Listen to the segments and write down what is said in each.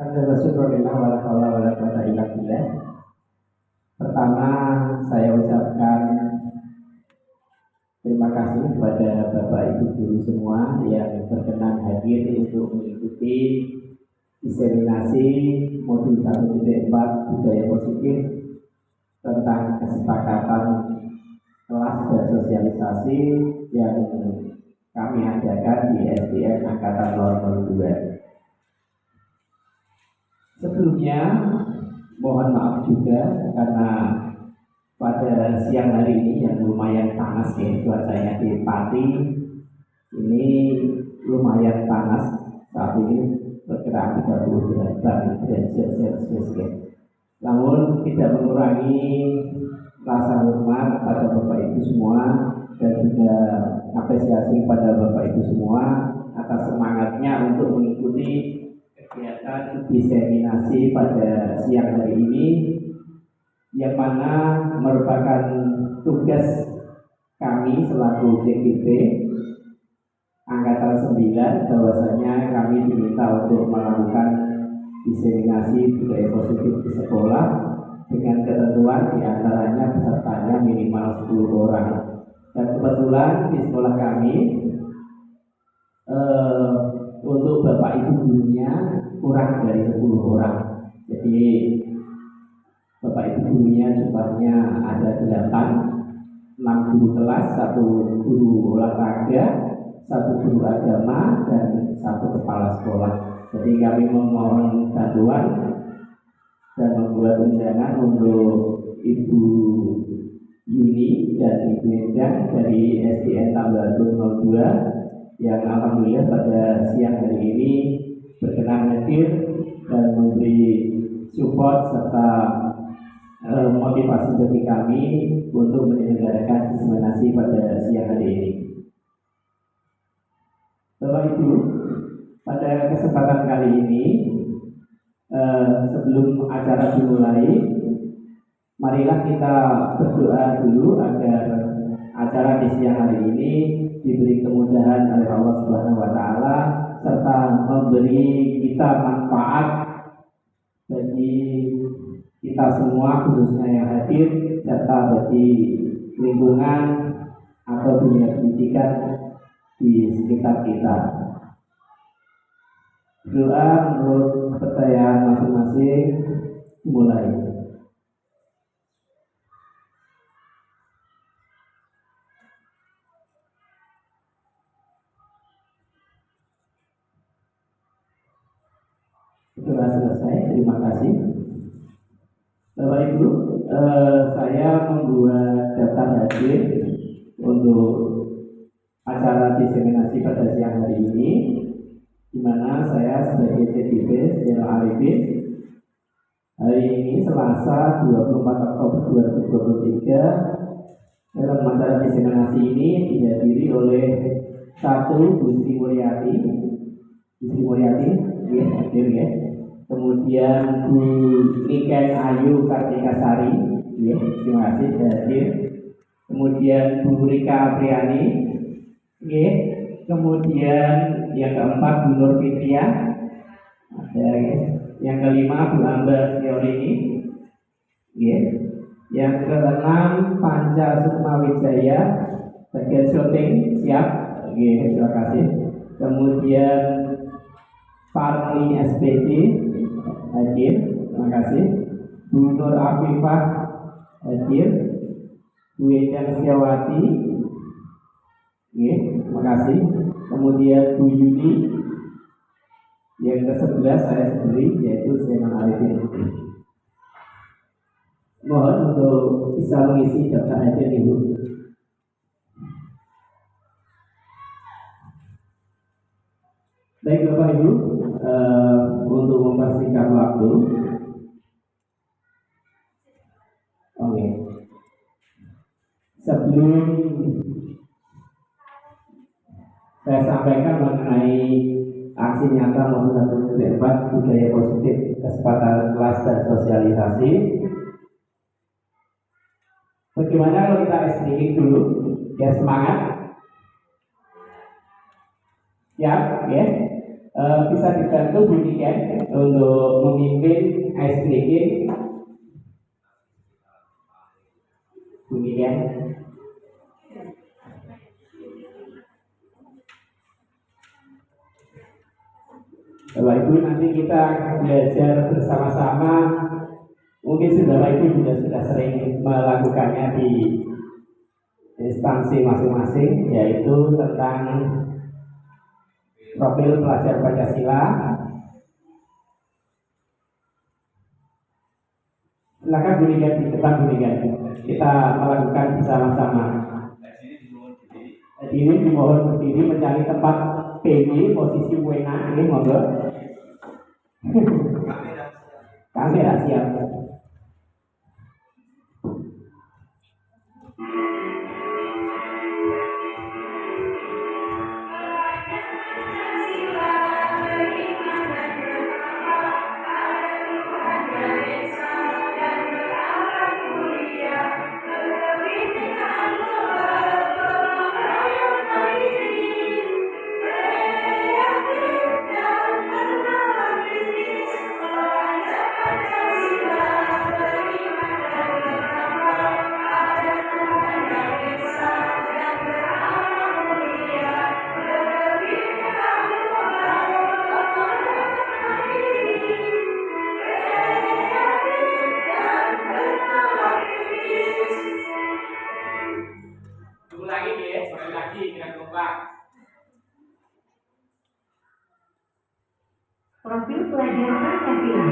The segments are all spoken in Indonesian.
Alhamdulillah wala haula wala quwata illa billah. Pertama, saya ucapkan terima kasih kepada Bapak Ibu guru semua yang berkenan hadir untuk mengikuti diseminasi modul 1.4 budaya positif tentang kesepakatan kelas dan sosialisasi yang kami adakan di SDN Angkatan Laut 02. Sebelumnya mohon maaf juga karena pada siang hari ini yang lumayan panas ya, cuacanya di Pati ini lumayan panas saat ini berkira 30 derajat Celcius ya. Namun tidak mengurangi rasa hormat pada Bapak Ibu semua dan juga apresiasi pada Bapak Ibu semua atas semangatnya untuk mengikuti kegiatan diseminasi pada siang hari ini, yang mana merupakan tugas kami selaku JKP Angkatan 9, bahwasanya kami diminta untuk melakukan diseminasi budaya positif di sekolah dengan ketentuan diantaranya pesertanya minimal 10 orang. Dan kebetulan di sekolah kami untuk Bapak Ibu gurunya kurang dari 10 orang. Jadi Bapak Ibu gurunya jumlahnya ada 8, 6 guru kelas, 1 guru olahraga, 1 guru agama, dan 1 kepala sekolah. Jadi kami memohon bantuan dan membuat undangan untuk Ibu Yuni dan Ibu Endang dari SDN Tambahan 02 yang alhamdulillah pada siang hari ini berkenan hadir dan memberi support serta motivasi bagi kami untuk menyelenggarakan diseminasi pada siang hari ini. Bapak Ibu, pada kesempatan kali ini sebelum acara dimulai, marilah kita berdoa dulu agar acara di siang hari ini diberi kemudahan oleh Allah Subhanahu wa taala serta memberi kita manfaat bagi kita semua khususnya yang hadir serta bagi lingkungan atau dunia pendidikan di sekitar kita. Doa menurut kepercayaan masing-masing mulai. Doa selesai, terima kasih. Bapak Ibu, saya membuat daftar hadir untuk acara diseminasi pada siang hari ini, di mana saya sebagai CDP Jenderal Arifin hari ini Selasa 24 Oktober 2023 dalam acara diseminasi ini dihadiri oleh 1 Bu Sri Mulyati, ya, hadir ya. Kemudian Bu Niken Ayu Kartika Sari, ya, terima kasih hadir. Kemudian Bu Rika Apriani, ya. Kemudian yang keempat Bu Nur Fitria, ada ya. Yang kelima Bu Ambar Fiorini, ya. Yang keenam Panca Sukma Wijaya, bagian syuting siap, ya, terima kasih. Kemudian Parli SPD hadir, terima kasih. Bu Nur Afifah hadir, Bu Endang Setiawati, ya, terima kasih. Kemudian Bu Yuni, yang ke-11 saya sendiri yaitu Zainal Arifin. Mohon untuk bisa mengisi daftar hadir Ibu. Baik Bapak Ibu, untuk mempersingkat waktu, oke. Sebelum saya sampaikan mengenai aksi nyata modul 1.4 budaya positif kesepakatan kelas dan sosialisasi, bagaimana kalau kita listening dulu, ya, semangat, siap, ya. Bisa dibantu Bu Niken untuk memimpin ice breaking. Bu Niken. Bapak Ibu, nanti kita belajar bersama-sama. Mungkin Bapak Ibu juga sudah sering melakukannya di instansi masing-masing, yaitu tentang profil pelajar Pancasila. Silakan Bu Niken, di depan Bu Niken. Kita melakukan bersama-sama. Ini dimohon berdiri mencari tempat PW posisi wena ini monggo. Kamera siap. Profil pelajar Pancasila.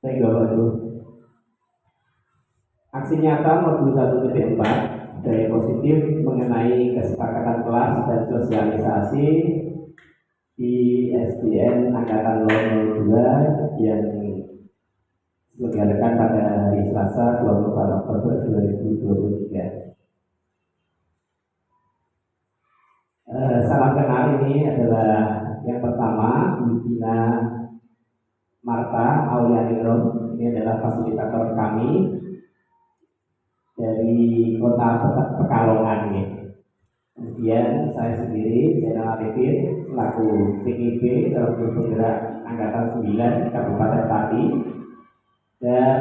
Baik Bapak Ibu. Aksi nyata modul 1.4 daya positif mengenai kesepakatan kelas dan sosialisasi di SDN Angkatan 002 yang diselenggarakan pada hari Selasa 24 Oktober 2023. Salam kenal, ini adalah yang pertama Bina Marta Aulianingrum. Ini adalah fasilitator kami dari Kota Pekalongan ini. Kemudian saya sendiri, Zainal Arifin, selaku CGP dalam bergerak Angkatan 9 Kabupaten Pati. Dan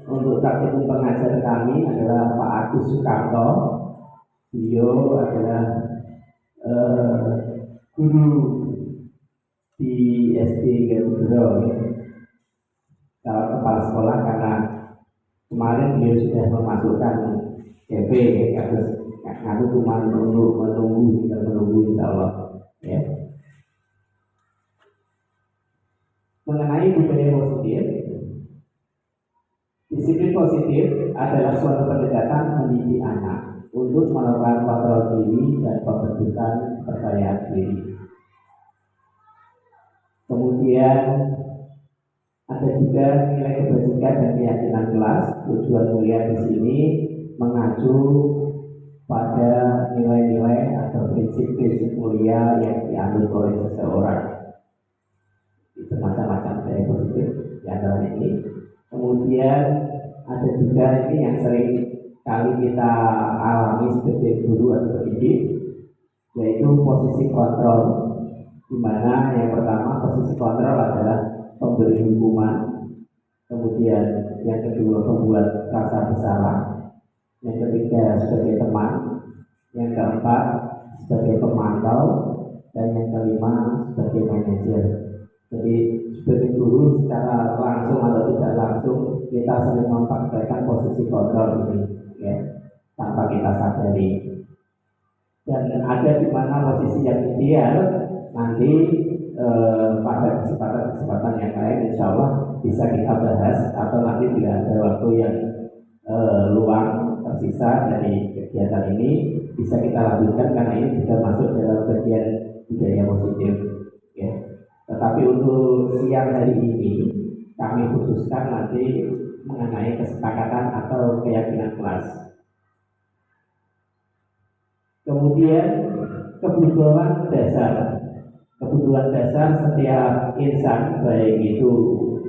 untuk praktikum pengajar kami adalah Pak Agus Sukarto. Beliau adalah guru di SD Garudro, calon kepala sekolah, karena kemarin dia sudah memasukkan CP, harus ngaku cuma menunggu insya Allah ya. Mengenai budaya positif, disiplin positif adalah suatu pendekatan mendidik anak untuk melakukan kontrol diri dan pembentukan kepercayaan diri. Kemudian ada juga nilai kebajikan dan keyakinan kelas. Tujuan mulia di sini mengacu pada nilai-nilai atau prinsip-prinsip mulia yang dianut oleh seseorang. Itu macam-macam daya positif di antara ini. Kemudian ada juga ini yang sering kali kita alami sebagai guru atau pendidik, yaitu posisi kontrol, di mana yang pertama posisi kontrol adalah pemberi hukuman, kemudian yang kedua pembuat rasa bersalah, yang ketiga sebagai teman, yang keempat sebagai pemantau, dan yang kelima sebagai manajer. Jadi sebagai guru secara langsung atau tidak langsung kita sering mempraktekkan posisi kontrol ini, ya, tanpa kita sadari. Dan ada di mana posisi yang ideal nanti pada kesempatan yang lain insya Allah bisa kita bahas, atau nanti bila ada waktu yang luang tersisa dari kegiatan ini bisa kita lanjutkan, karena ini sudah masuk dalam bagian budaya positif, ya. Tetapi untuk siang hari ini kami khususkan nanti mengenai kesepakatan atau keyakinan kelas. Kemudian kebutuhan dasar. Kebutuhan dasar setiap insan, baik itu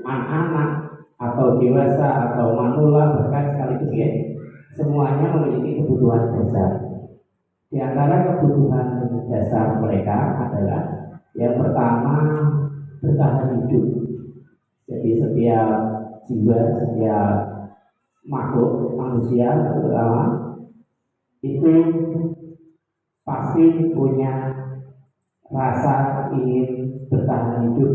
anak-anak atau dewasa atau manula, bahkan sekaligus, ya, semuanya memiliki kebutuhan dasar. Di antara kebutuhan dasar mereka adalah yang pertama bertahan hidup. Jadi setiap jiwa, setiap makhluk manusia terutama itu pasti punya rasa ingin bertahan hidup,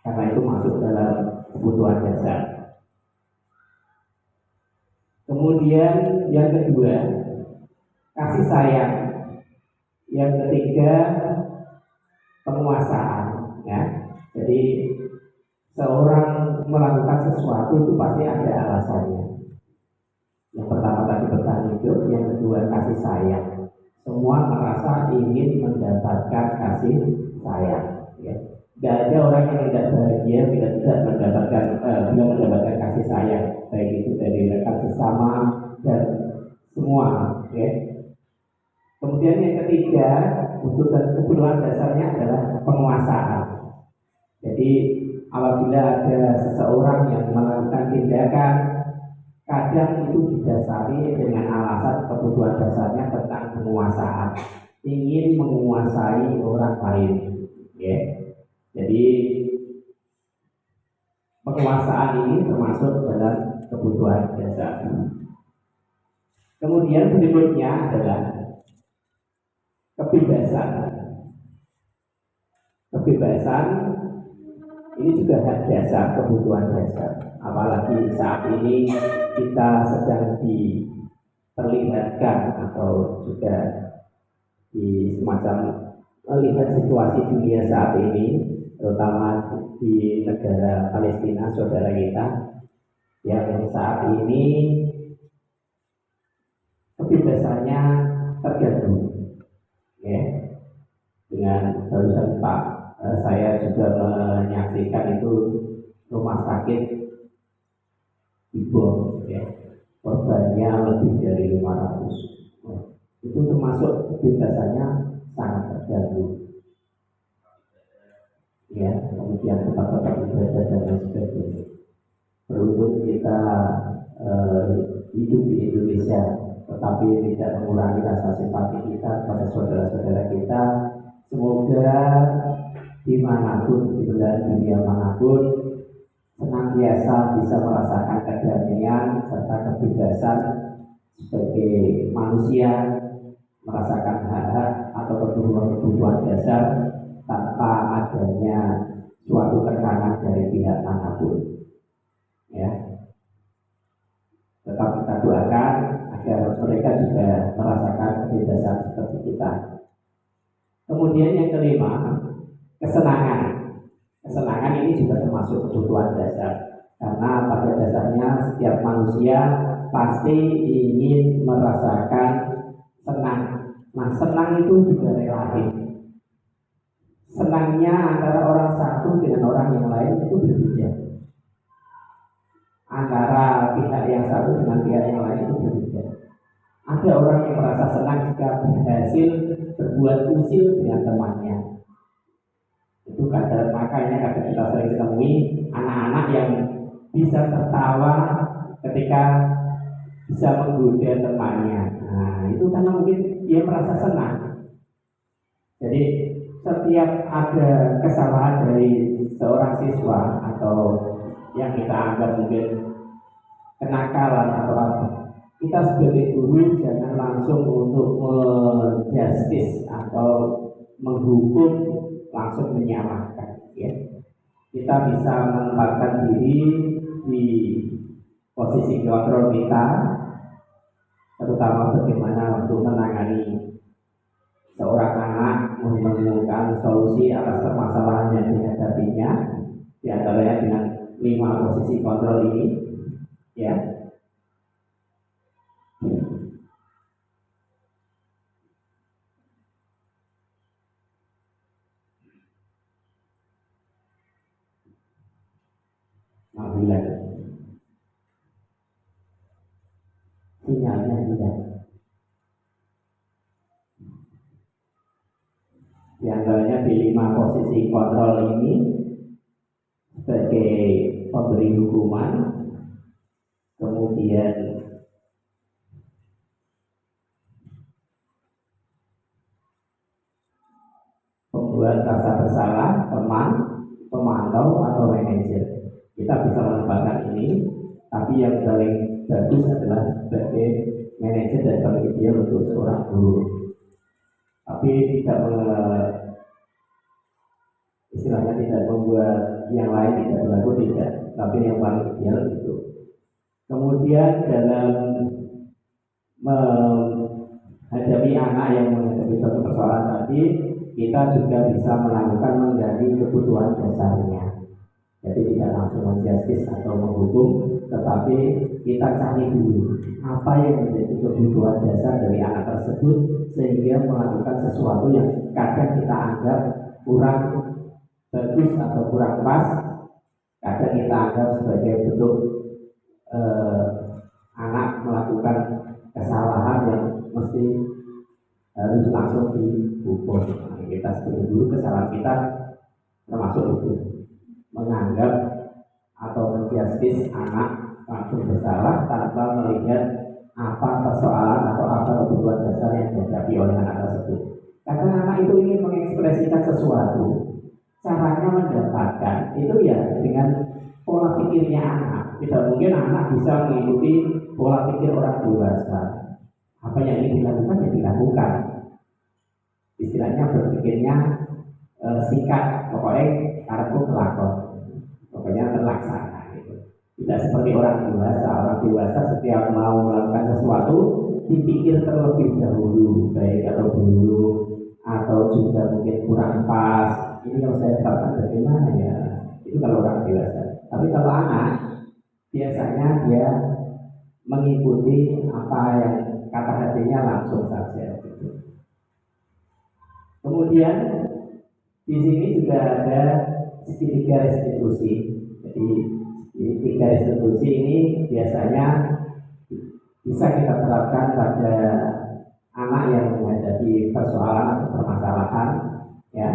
karena itu masuk dalam kebutuhan dasar. Kemudian yang kedua kasih sayang, yang ketiga penguasaan, ya. Jadi seorang melakukan sesuatu itu pasti ada alasannya. Yang pertama tadi bertahan hidup, yang kedua kasih sayang. Semua merasa ingin mendapatkan kasih sayang, ya. Tidak ada orang yang tidak bahagia bila tidak mendapatkan kasih sayang, baik itu dari rekan sesama dan semua, ya. Kemudian yang ketiga untuk kebutuhan dasarnya adalah penguasaan. Jadi apabila ada seseorang yang melakukan tindakan, kadang itu didasari dengan alasan kebutuhan dasarnya tentang penguasaan, ingin menguasai orang lain, ya. Jadi penguasaan ini termasuk dalam kebutuhan dasar. Kemudian berikutnya adalah kebebasan. Kebebasan ini juga hak dasar, kebutuhan dasar. Apalagi saat ini kita sedang diperlihatkan atau juga di semacam melihat situasi dunia saat ini, terutama di negara Palestina, saudara kita, yang saat ini kebebasannya terganggu, ya. Dengan barusan Pak, saya juga menyaksikan itu rumah sakit dibom, ya. Korbannya lebih dari 500. Itu termasuk kebebasannya sangat terganggu, ya. Kemudian tempat-tempat ibadah dan lain sebagainya. Beruntung kita hidup di Indonesia, tetapi tidak mengurangi rasa simpati kita pada saudara-saudara kita. Semoga dimanapun, di belahan dunia manapun, senantiasa bisa merasakan kedamaian serta kebebasan sebagai manusia, merasakan hak-hak atau kebutuhan dasar tanpa adanya suatu tekanan dari pihak manapun, ya. Tetap kita doakan agar mereka juga merasakan kebebasan seperti kita. Kemudian yang kelima, kesenangan. Kesenangan ini juga termasuk kebutuhan dasar, karena pada dasarnya setiap manusia pasti ingin merasakan senang. Nah, senang itu juga relatif. Senangnya antara orang satu dengan orang yang lain itu berbeda. Antara pihak yang satu dengan pihak yang lain itu berbeda. Ada orang yang merasa senang jika berhasil berbuat usil dengan temannya. Itu kadang, makanya kadang kita sering temui anak-anak yang bisa tertawa ketika bisa menggoda temannya. Nah, itu karena mungkin dia merasa senang. Jadi setiap ada kesalahan dari seorang siswa atau yang kita anggap mungkin kenakalan atau apa, kita sebagai guru jangan langsung untuk menjustis atau menghukum, langsung menyalahkan, ya. Kita bisa menempatkan diri di posisi kontrol kita, terutama bagaimana untuk menangani seorang anak menemukan solusi atas permasalahan yang dihadapinya, di antaranya dengan 5 posisi kontrol ini, ya. Apabila sinyalnya tidak, di antaranya di 5 posisi kontrol ini sebagai pemberi hukuman, kemudian pembuat rasa bersalah, teman, pemantau atau manajer. Kita bisa menempatkan ini, tapi yang paling bagus adalah sebagai manajer dan panitia untuk seorang guru. Tapi tidak istilahnya tidak membuat yang lain tidak berlaku, tidak, tapi yang paling ideal itu. Kemudian dalam menghadapi anak yang menghadapi suatu persoalan tadi, kita juga bisa melakukan menggali kebutuhan dasarnya. Jadi tidak langsung menjustis atau menghukum, tetapi kita cari dulu apa yang menjadi kebutuhan dasar dari anak tersebut, sehingga melakukan sesuatu yang kadang kita anggap kurang bagus atau kurang pas, kadang kita anggap sebagai bentuk anak melakukan kesalahan yang mesti harus langsung dihukum. Nah, kita sebagai guru, kesalahan kita termasuk itu, menganggap atau menjustis anak langsung bersalah tanpa melihat apa persoalan atau apa kebutuhan dasar yang dihadapi oleh anak tersebut. Karena anak itu ingin mengekspresikan sesuatu, caranya mendapatkan itu ya dengan pola pikirnya anak. Tidak mungkin anak bisa mengikuti pola pikir orang dewasa. Apa yang ingin dilakukan ya dilakukan. Istilahnya berpikirnya sikat, pokoknya karepku kelakon, pokoknya terlaksana gitu. Tidak seperti orang dewasa. Orang dewasa setiap mau melakukan sesuatu dipikir terlebih dahulu, baik atau buruk atau juga mungkin kurang pas. Ini yang saya katakan bagaimana ya, itu kalau orang dewasa. Tapi kalau anak biasanya dia mengikuti apa yang kata hatinya langsung saja gitu. Kemudian di sini juga ada segitiga restitusi. Jadi segitiga restitusi ini biasanya bisa kita terapkan pada anak yang menghadapi persoalan atau permasalahan, ya.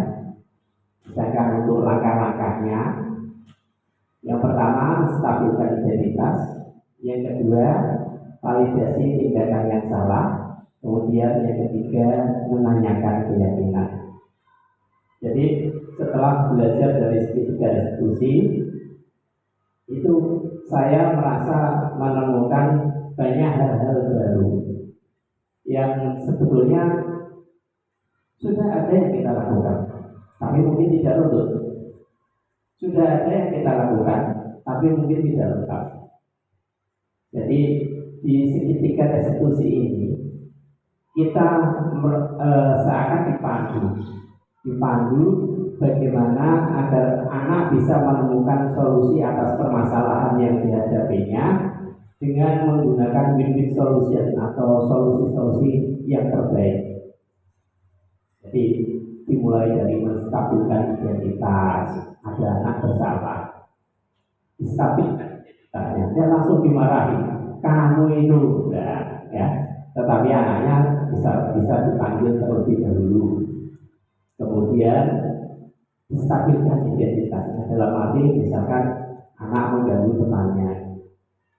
Sedangkan untuk langkah-langkahnya, yang pertama stabilkan identitas, yang kedua validasi tindakan yang salah, kemudian yang ketiga menanyakan keyakinan. Jadi setelah belajar dari segitiga restitusi itu, saya merasa menemukan banyak hal-hal baru yang sebetulnya sudah ada yang kita lakukan, tapi mungkin tidak lengkap. Sudah ada yang kita lakukan, tapi mungkin tidak lengkap. Jadi di segitiga restitusi ini kita seakan dipandu bagaimana agar anak bisa menemukan solusi atas permasalahan yang dihadapinya dengan menggunakan win-win solution atau solusi-solusi yang terbaik. Jadi dimulai dari menstabilkan identitas. Ada anak bersalah, distabilkan identitasnya, dia langsung dimarahi, kamu itu udah, ya. Tetapi anaknya bisa dipanggil terlebih dahulu. Kemudian distabilkan identitasnya, dalam arti misalkan anak mengganggu temannya.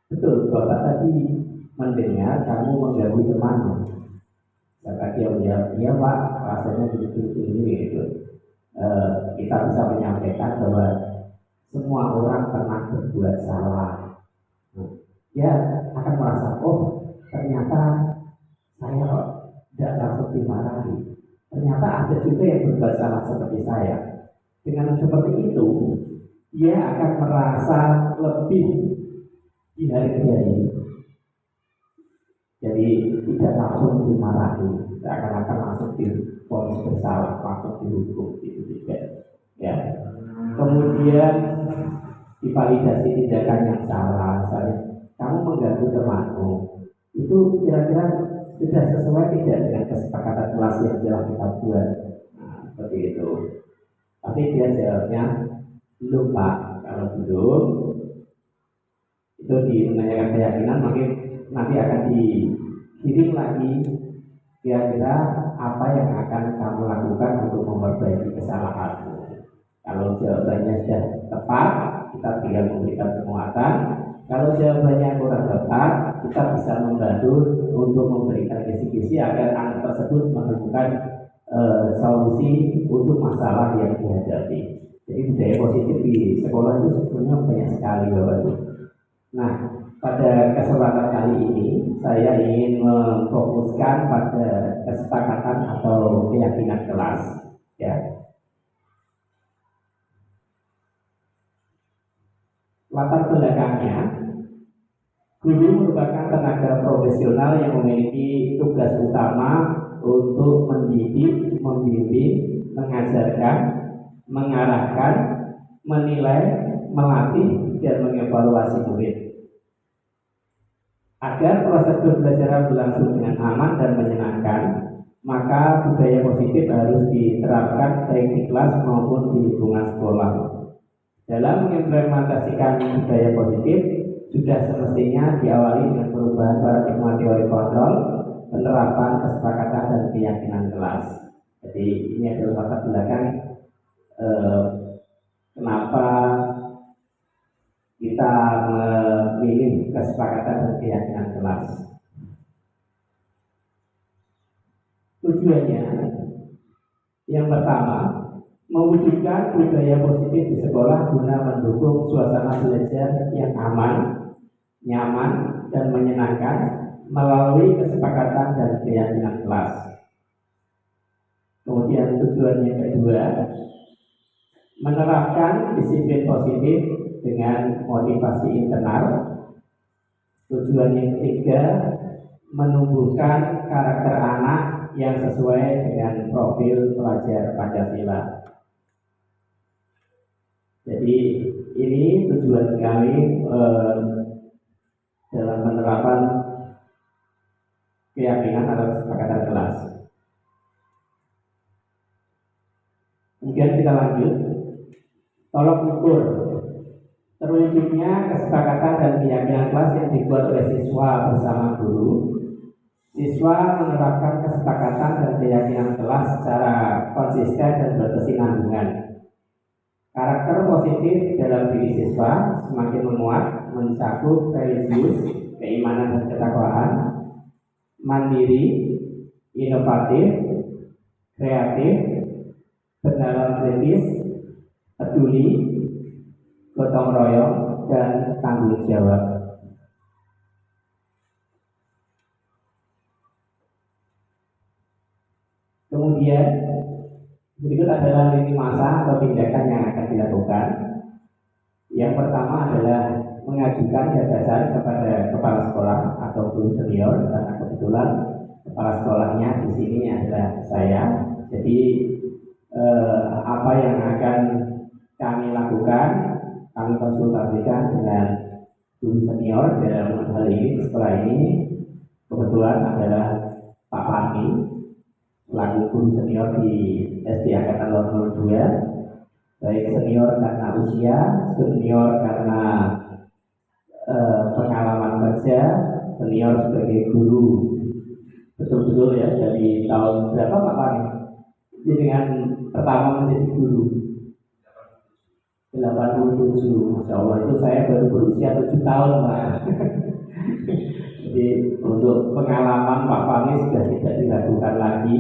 Betul, bapak tadi mendengar kamu mengganggu temanmu. Maka dia menjawab, iya pak, rasanya begitu ini gitu. Kita bisa menyampaikan bahwa semua orang pernah berbuat salah. Dia akan merasa, oh ternyata saya kok tidak langsung dimarahi. Ternyata ada juga yang berbuat salah seperti saya. Dengan seperti itu, dia akan merasa lebih dihargai. Jadi tidak langsung dimarahi, seakan-akan langsung divonis bersalah, langsung dihukum, itu tidak. Ya. Kemudian divalidasi tindakan yang salah, misalnya kamu mengganggu temanmu, itu kira-kira sudah sesuai tidak dengan kesepakatan kelas yang telah kita buat. Nah, seperti itu. Tapi dia jawabnya belum Pak, kalau belum itu menanyakan keyakinan, mungkin nanti akan dikirim lagi kira-kira apa yang akan kamu lakukan untuk memperbaiki kesalahanmu. Kalau jawabannya sudah tepat, kita tinggal memberikan penguatan. Kalau jawabannya kurang tepat, kita bisa membantu untuk memberikan kisi-kisi agar anak tersebut menemukan solusi untuk masalah yang dihadapi. Jadi budaya positif di sekolah itu sebenarnya banyak sekali Bapak Ibu. Nah, pada kesempatan kali ini saya ingin memfokuskan pada kesepakatan atau keyakinan kelas. Ya. Latar belakangnya, guru merupakan tenaga profesional yang memiliki tugas utama untuk mendidik, membimbing, mengajarkan, mengarahkan, menilai, melatih, dan mengevaluasi murid. Agar proses pembelajaran berlangsung dengan aman dan menyenangkan, maka budaya positif harus diterapkan baik di kelas maupun di lingkungan sekolah. Dalam mengimplementasikan budaya positif, sudah semestinya diawali dengan perubahan paradigma teori kontrol, penerapan kesepakatan dan keyakinan kelas. Jadi ini adalah latar belakang kenapa kita memilih kesepakatan dan keyakinan kelas. Tujuannya yang pertama, mewujudkan budaya positif di sekolah guna mendukung suasana belajar yang aman, nyaman, dan menyenangkan melalui kesepakatan dan keyakinan kelas. Kemudian tujuan yang kedua, menerapkan disiplin positif dengan motivasi internal. Tujuan yang ketiga, menumbuhkan karakter anak yang sesuai dengan profil pelajar Pancasila. Jadi ini tujuan kami dalam penerapan keyakinan atau kesepakatan kelas. Kemudian kita lanjut, tolok ukur terwujudnya kesepakatan dan keyakinan kelas yang dibuat oleh siswa bersama guru. Siswa menerapkan kesepakatan dan keyakinan kelas secara konsisten dan berkesinambungan. Karakter positif dalam diri siswa semakin menguat, mencakup religius, keimanan dan ketakwaan, mandiri, inovatif, kreatif, bernalar kritis, peduli, gotong royong, dan tanggung jawab. Kemudian berikut adalah lini masa atau tindakan yang akan dilakukan. Yang pertama adalah mengajukan gagasan kepada kepala sekolah atau guru senior, karena kebetulan kepala sekolahnya di sini adalah saya. Jadi apa yang akan kami lakukan, kami konsultasikan dengan guru senior dalam hal ini sekolah ini kebetulan adalah Pak Fahmi, selaku guru senior di SD Angkatan Laut 02, baik senior karena usia, senior karena pengalaman kerja, senior sebagai guru betul-betul ya dari tahun berapa Pak Fahmi? Jadi dengan pertama menjadi guru 87, Masya Allah, itu saya baru berusia 7 tahun Pak. Jadi untuk pengalaman Pak Fahmi sudah tidak diragukan lagi.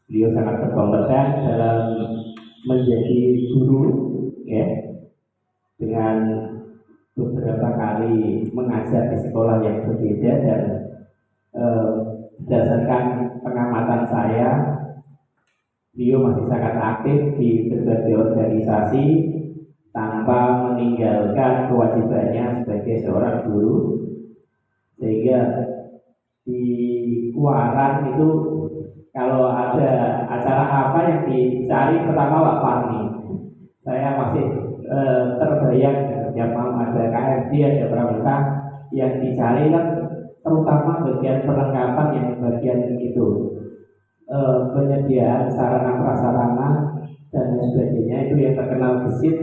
Beliau sangat berkompeten dalam menjadi guru, ya, dengan beberapa kali mengajar di sekolah yang berbeda dan eh, berdasarkan pengamatan saya, beliau masih sangat aktif di berbagai organisasi tanpa meninggalkan kewajibannya sebagai seorang guru, sehingga di Kuaran itu kalau ada acara apa yang dicari pertama Pak Parni. Saya masih terbayang yang mau ada KFD, ada pramuka yang dicari kan terutama bagian perlengkapan yang bagian itu, penyediaan sarana prasarana dan sebagainya itu yang terkenal gesit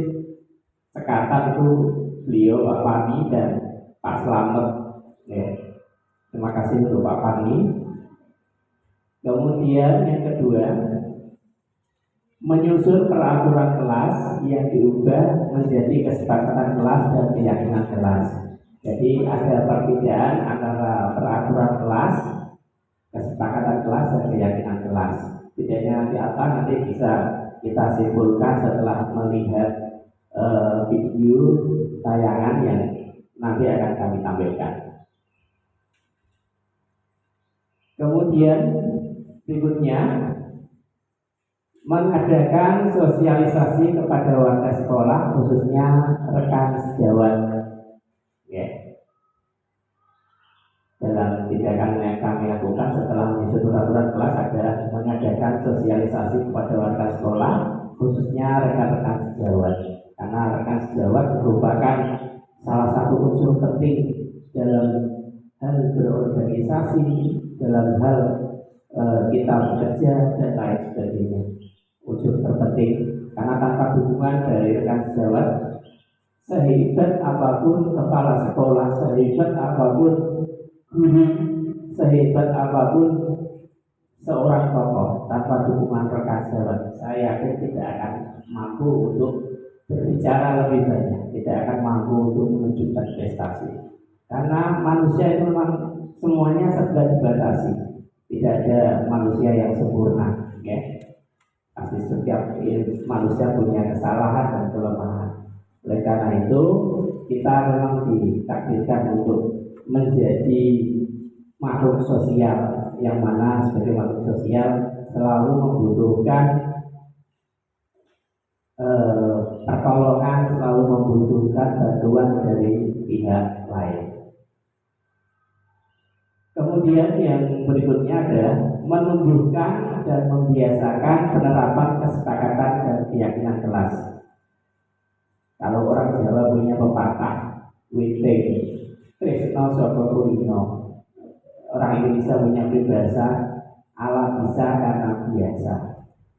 sekatan itu beliau Pak Parni dan Pak Slamet. Ya. Terima kasih untuk Pak Parni. Kemudian yang kedua, menyusun peraturan kelas yang diubah menjadi kesepakatan kelas dan keyakinan kelas. Jadi ada perbedaan antara peraturan kelas, kesepakatan kelas, dan keyakinan kelas. Bedanya nanti apa? Nanti bisa kita simpulkan setelah melihat video tayangan yang nanti akan kami tampilkan. Kemudian berikutnya, mengadakan sosialisasi kepada warga sekolah, khususnya rekan sejawat. Ya. Dalam tindakan yang kami lakukan setelah menyusun peraturan kelas adalah mengadakan sosialisasi kepada warga sekolah, khususnya rekan-rekan sejawat. Karena rekan sejawat merupakan salah satu unsur penting dalam hal berorganisasi, dalam hal kita bekerja dan lain sebagainya. Unsur terpenting, karena tanpa dukungan dari rekan sejawat, sehebat apapun kepala sekolah, sehebat apapun guru, sehebat apapun seorang tokoh, tanpa dukungan rekan sejawat, saya yakin tidak akan mampu untuk berbicara lebih banyak, tidak akan mampu untuk menunjukkan prestasi. Karena manusia itu memang semuanya serba dibatasi, tidak ada manusia yang sempurna, ya. Pasti setiap manusia punya kesalahan dan kelemahan. Oleh karena itu, kita memang ditakdirkan untuk menjadi makhluk sosial, yang mana sebagai makhluk sosial selalu membutuhkan pertolongan, selalu membutuhkan bantuan dari pihak lain. Kemudian yang berikutnya adalah menumbuhkan dan membiasakan penerapan kesepakatan dan keyakinan kelas. Kalau orang Jawa punya pepatah witing, tresno saka kulino. Orang Indonesia punya peribahasa ala bisa karena biasa.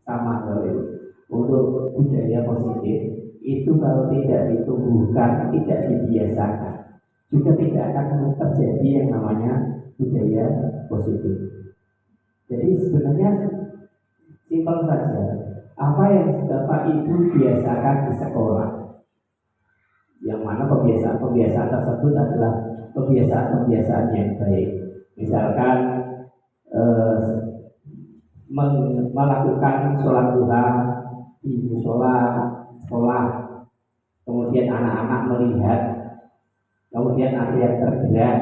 Sama loh. Untuk budaya positif itu kalau tidak ditumbuhkan, tidak dibiasakan, juga tidak akan terjadi yang namanya budaya positif. Jadi sebenarnya simpel saja. Apa yang Bapak Ibu biasakan di sekolah, yang mana pembiasaan tersebut adalah pembiasaan yang baik. Misalkan melakukan sholat duha di musola sekolah, kemudian anak-anak melihat, kemudian ada yang tergerak,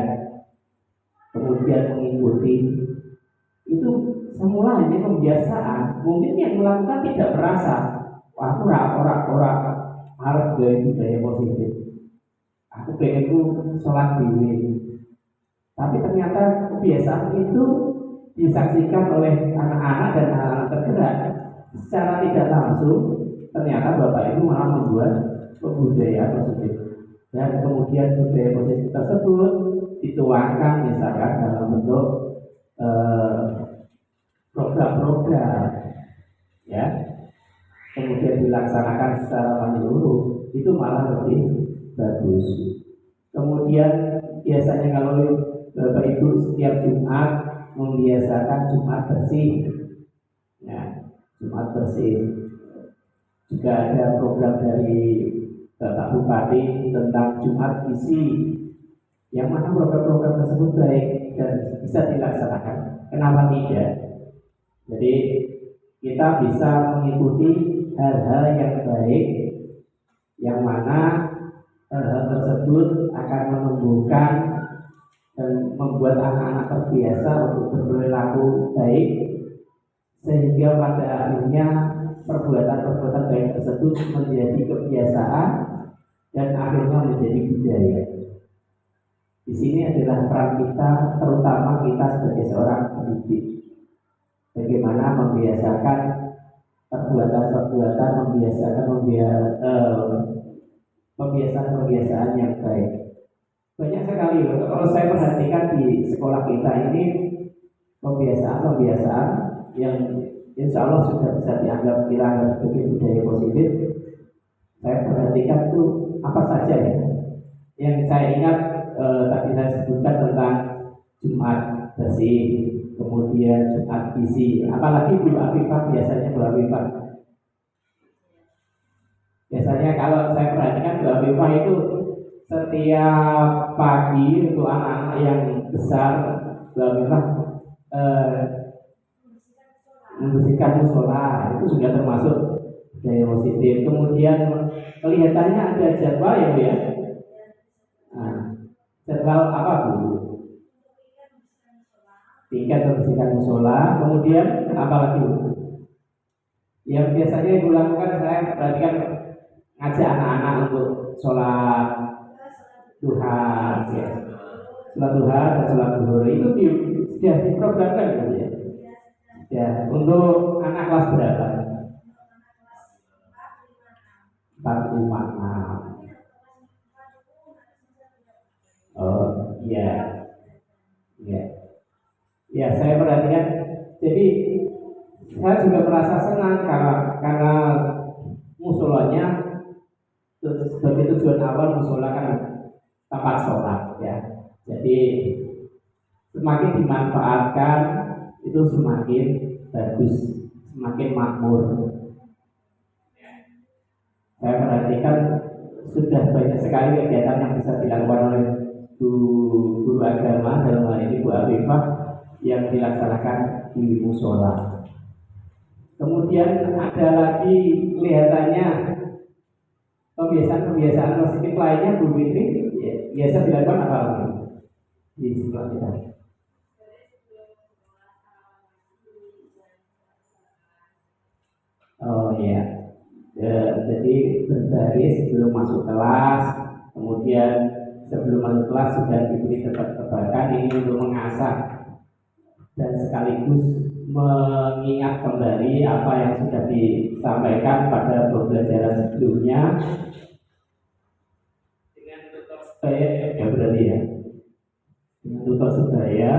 kemudian mengikuti. Itu semula hanya pembiasaan. Mungkin yang melakukan tidak merasa, aku orang harus budaya positif. Aku pengenku sholat diri. Tapi ternyata kebiasaan itu disaksikan oleh anak-anak dan anak-anak tergerak. Secara tidak langsung, ternyata Bapak Ibu malah membuat budaya positif. Dan kemudian budaya positif tersebut dituangkan misalkan dalam bentuk program-program, ya, kemudian dilaksanakan secara menyeluruh, itu malah lebih bagus. Kemudian biasanya kalau Bapak Ibu setiap Jumat membiasakan Jumat bersih, ya, Jumat bersih. Juga ada program dari Bapak Bupati tentang Jumat isi, yang mana program-program tersebut baik dan bisa dilaksanakan. Kenapa tidak? Jadi kita bisa mengikuti hal-hal yang baik, yang mana hal-hal tersebut akan menumbuhkan dan membuat anak-anak terbiasa untuk berperilaku baik, sehingga pada akhirnya perbuatan-perbuatan baik tersebut menjadi kebiasaan dan akhirnya menjadi budaya. Di sini adalah peran kita, terutama kita sebagai seorang pendidik, bagaimana membiasakan perbuatan-perbuatan, kebiasaan-kebiasaan yang baik. Banyak sekali kalau saya perhatikan di sekolah kita ini kebiasaan-kebiasaan yang insya Allah sudah bisa dianggap sebagai budaya positif. Saya perhatikan itu apa saja ya. Yang saya ingat tadi saya sebutkan tentang Jumat bersih, kemudian Jumat gizi, apalagi Bu Afifah biasanya Bu Afifah. Biasanya kalau saya perhatikan Bu Afifah itu setiap pagi untuk anak-anak yang besar Bu Afifah membersihkan musola, itu sudah termasuk budaya positif. Kemudian kelihatannya ada jadwal ya. Nah, jadwal apa Bu? Tingkat membersihkan musola. Kemudian apa lagi Bu? Yang biasanya Ibu lakukan, saya perhatikan ngajak anak-anak untuk sholat duha, ya. Sholat duha dan sholat zuhur itu sudah diprogramkan gitu ya. Ya, untuk anak kelas berapa? 4, 5, 6. Oh iya, ya. Ya, saya perhatikan. Jadi saya juga merasa senang karena musolanya sebagai tujuan awal musola kan tempat sholat ya. Jadi semakin dimanfaatkan itu semakin bagus, semakin makmur. Saya perhatikan sudah banyak sekali kegiatan yang bisa dilakukan oleh guru agama, dalam hal ini Bu Afifah, yang dilaksanakan di musola. Kemudian ada lagi kelihatannya kebiasaan-kebiasaan positif lainnya Bu Fitri, ya, biasa dilakukan apa lagi di sekolah kita? Oh iya, jadi berbaris sebelum masuk kelas, kemudian sebelum masuk kelas sudah diberi tebak-tebakan ini untuk mengasah dan sekaligus mengingat kembali apa yang sudah disampaikan pada pembelajaran sebelumnya dengan tutor sebaya ya berarti ya, dengan tutor sebaya.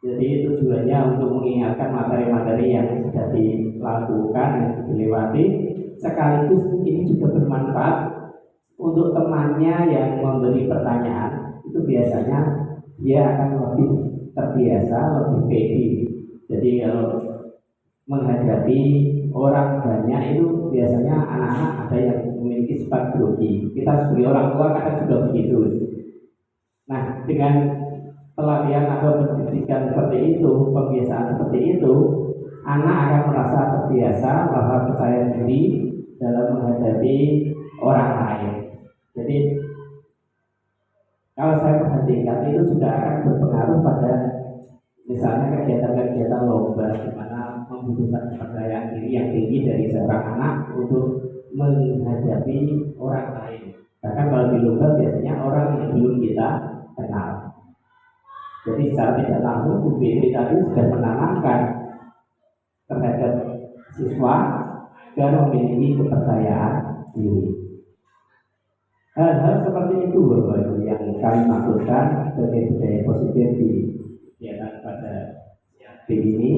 Jadi tujuannya untuk mengingatkan materi-materi yang sudah dilakukan, yang dilewati, sekaligus ini juga bermanfaat untuk temannya yang memberi pertanyaan. Itu biasanya dia akan lebih terbiasa, lebih pede. Jadi kalau menghadapi orang banyak itu biasanya anak-anak ada yang memiliki sifat grogi. Kita sebagai orang tua kadang juga begitu. Nah, dengan pelatihan atau pendidikan seperti itu, pembiasaan seperti itu, anak akan merasa terbiasa, merasa percaya diri dalam menghadapi orang lain. Jadi kalau saya perhatikan itu juga akan berpengaruh pada misalnya kegiatan-kegiatan lomba di mana membutuhkan kepercayaan diri yang tinggi dari seorang anak untuk menghadapi orang lain. Bahkan kalau di lomba biasanya orang yang belum kita kenal. Jadi secara tidak langsung Bu Fitri tadi sudah menanamkan terhadap siswa agar memiliki kepercayaan diri. Hal-hal seperti itu Bapak Ibu yang kami maksudkan sebagai budaya positif di kegiatan pada hari ini.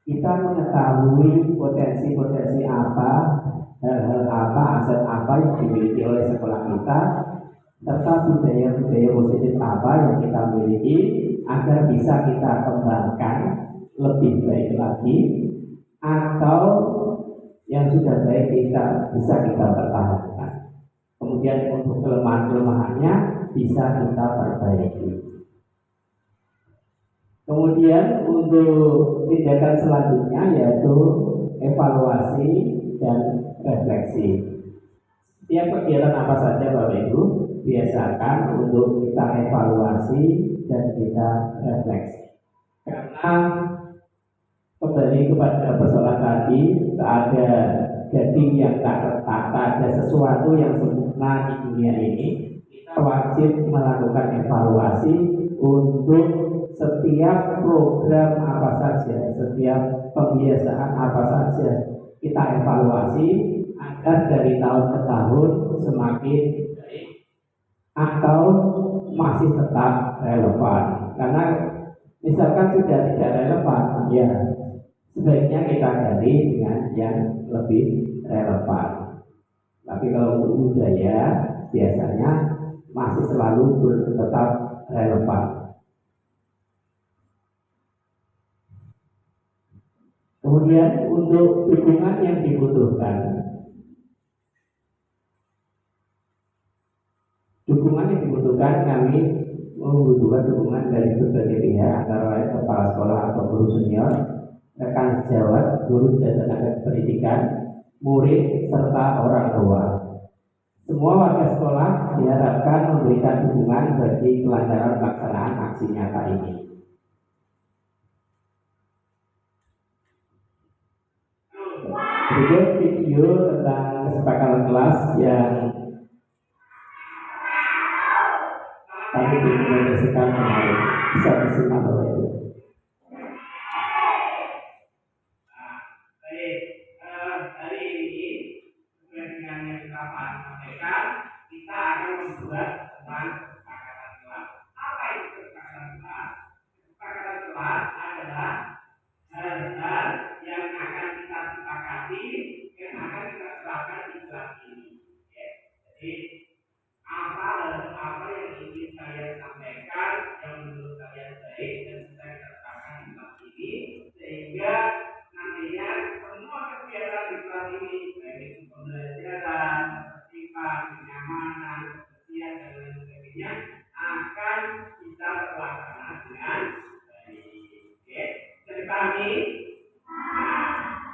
Kita mengetahui potensi-potensi apa, hal-hal apa, aset apa yang dimiliki oleh sekolah kita, serta budaya-budaya positif apa yang kita miliki agar bisa kita kembangkan lebih baik lagi, atau yang sudah baik kita bisa kita pertahankan. Kemudian untuk kelemahan-kelemahannya bisa kita perbaiki. Kemudian untuk tindakan selanjutnya yaitu evaluasi dan refleksi. Setiap kegiatan apa saja Bapak Ibu biasakan untuk kita evaluasi dan kita refleksi. Karena kembali kepada persoalan tadi, tak ada gading yang tak tertata, ada sesuatu yang sempurna di dunia ini. Kita wajib melakukan evaluasi untuk setiap program apa saja, setiap pembiasaan apa saja kita evaluasi agar dari tahun ke tahun semakin baik atau masih tetap relevan. Karena misalkan sudah tidak relevan, ya sebaiknya kita ganti dengan yang lebih relevan. Tapi kalau untuk budaya biasanya masih selalu tetap relevan. Kemudian untuk dukungan yang dibutuhkan, kami membutuhkan dukungan dari berbagai pihak, antara lain kepala sekolah atau guru senior, rekan sejawat, guru dan tenaga pendidikan, murid serta orang tua. Semua warga sekolah diharapkan memberikan dukungan bagi kelancaran pelaksanaan aksi nyata ini. Berikut video tentang kesepakatan kelas yang kami dimulaikan kemarin. Bisa disimak Bapak Ibu. Baik, hari ini sesuai dengan yang kita sampaikan, kita akan membuat tentang kesepakatan kelas. Apa itu kesepakatan kelas? Kesepakatan kelas adalah hal-hal yang akan kita sepakati, yang akan kita terapkan di kelas ini. Ya. Jadi apa yang ingin kalian sampaikan yang menurut kalian baik dan bisa kita terapkan di kelas ini, sehingga nantinya semua kegiatan di kelas ini, baik itu pembelajaran, ketertiban, kenyamanan, kebersihan dan lain sebagainya, akan bisa terlaksana dengan baik. Oke, jadi kami,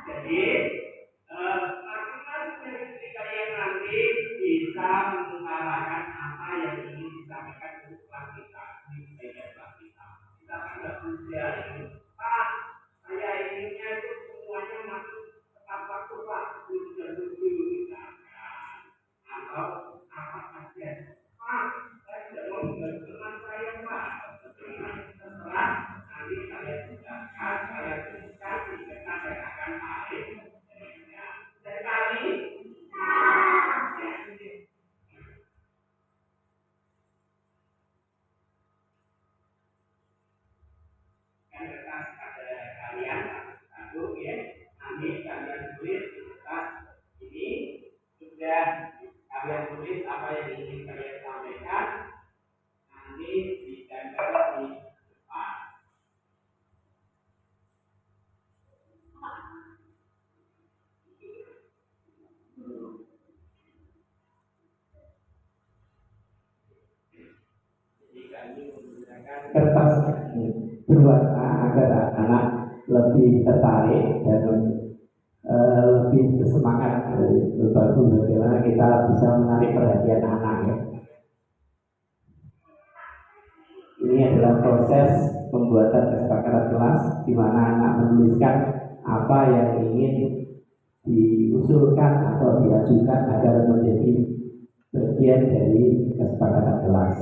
jadi masing-masing dari kalian nanti bisa mengutarakan apa yang ingin disampaikan untuk kelas kita, di bagian kelas kita. Kita akan berusaha ini, Pak, saya inginnya itu semuanya masuk tepat waktu Pak, jam 7 misalkan, atau apa saja. Pak, saya tidak mau mengganggu teman saya Pak, terserah nanti saya jelaskan, saya tuliskan, dikesan dan akan arif. Dari kami, kan kertas pada kalian satu ya, nanti kalian tulis di kertas ini, sudah kalian tulis apa yang ingin kalian sampaikan, nanti ditempel di depan. Jadi kami menggunakan Kertas berwarna agar anak lebih tertarik dan lebih bersemangat berbagi bagaimana kita bisa menarik perhatian anak ya. Ini adalah proses pembuatan kesepakatan kelas di mana anak menuliskan apa yang ingin diusulkan atau diajukan agar menjadi bagian dari kesepakatan kelas.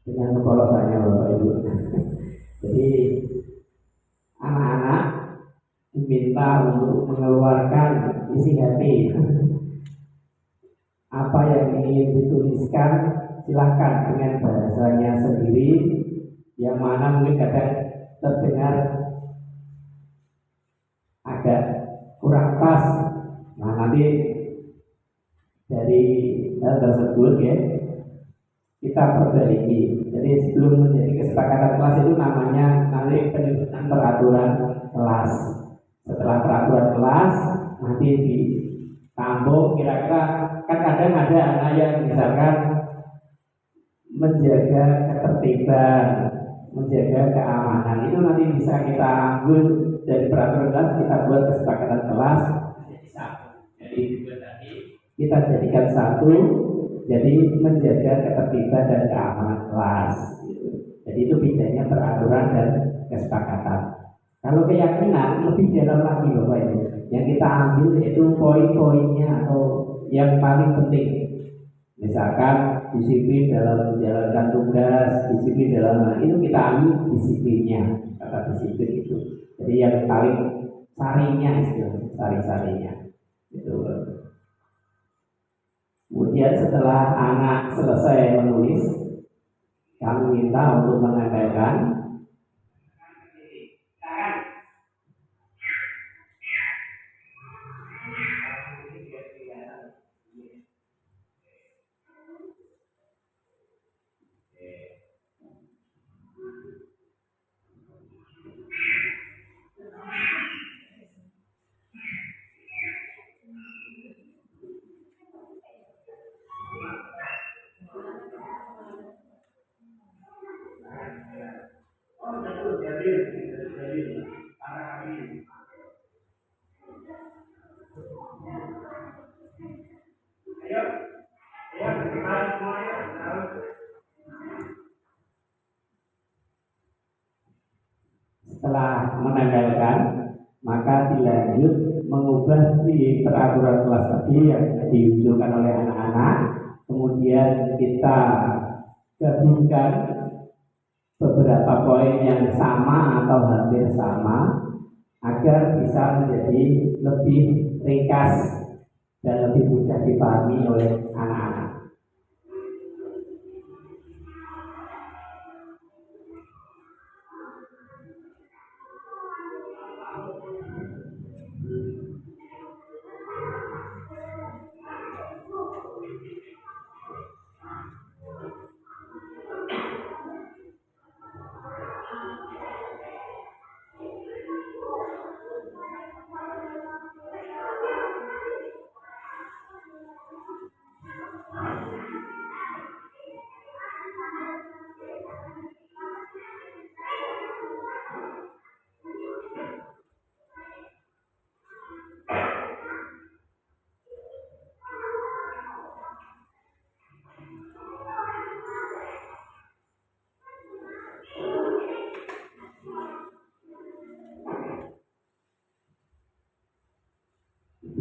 Dengan kepolosannya Bapak Ibu. Jadi anak-anak diminta untuk mengeluarkan isi hati apa yang ingin dituliskan silahkan dengan bahasanya sendiri, yang mana mungkin kadang terdengar agak kurang pas. Nah, nanti dari hal tersebut ya kita perbaiki. Jadi sebelum menjadi kesepakatan kelas itu namanya nanti penyusunan peraturan kelas. Setelah peraturan kelas nanti ditambung kira-kira, kan kadang ada anak yang misalkan menjaga ketertiban, menjaga keamanan, itu nanti bisa kita ambil dari peraturan kelas, kita buat kesepakatan kelas jadi satu. Jadi kita jadikan satu, jadi menjaga ketertiban dan keamanan kelas. Jadi itu bedanya peraturan dan kesepakatan. Kalau keyakinan lebih dalam lagi Bapak Ibu. Yang kita ambil itu poin-poinnya atau yang paling penting. Misalkan disiplin dalam menjalankan tugas, disiplin dalam itu kita ambil disiplinnya, kata disiplin itu. Jadi yang paling sarinya istilahnya, sari-sarinya. Itu. Kemudian setelah anak selesai menulis, kami minta untuk menempelkan setelah menempelkan, maka dilanjut mengubah di peraturan kelas tadi yang diusulkan oleh anak-anak. Kemudian kita gabungkan beberapa poin yang sama atau hampir sama agar bisa menjadi lebih ringkas dan lebih mudah dipahami oleh anak-anak.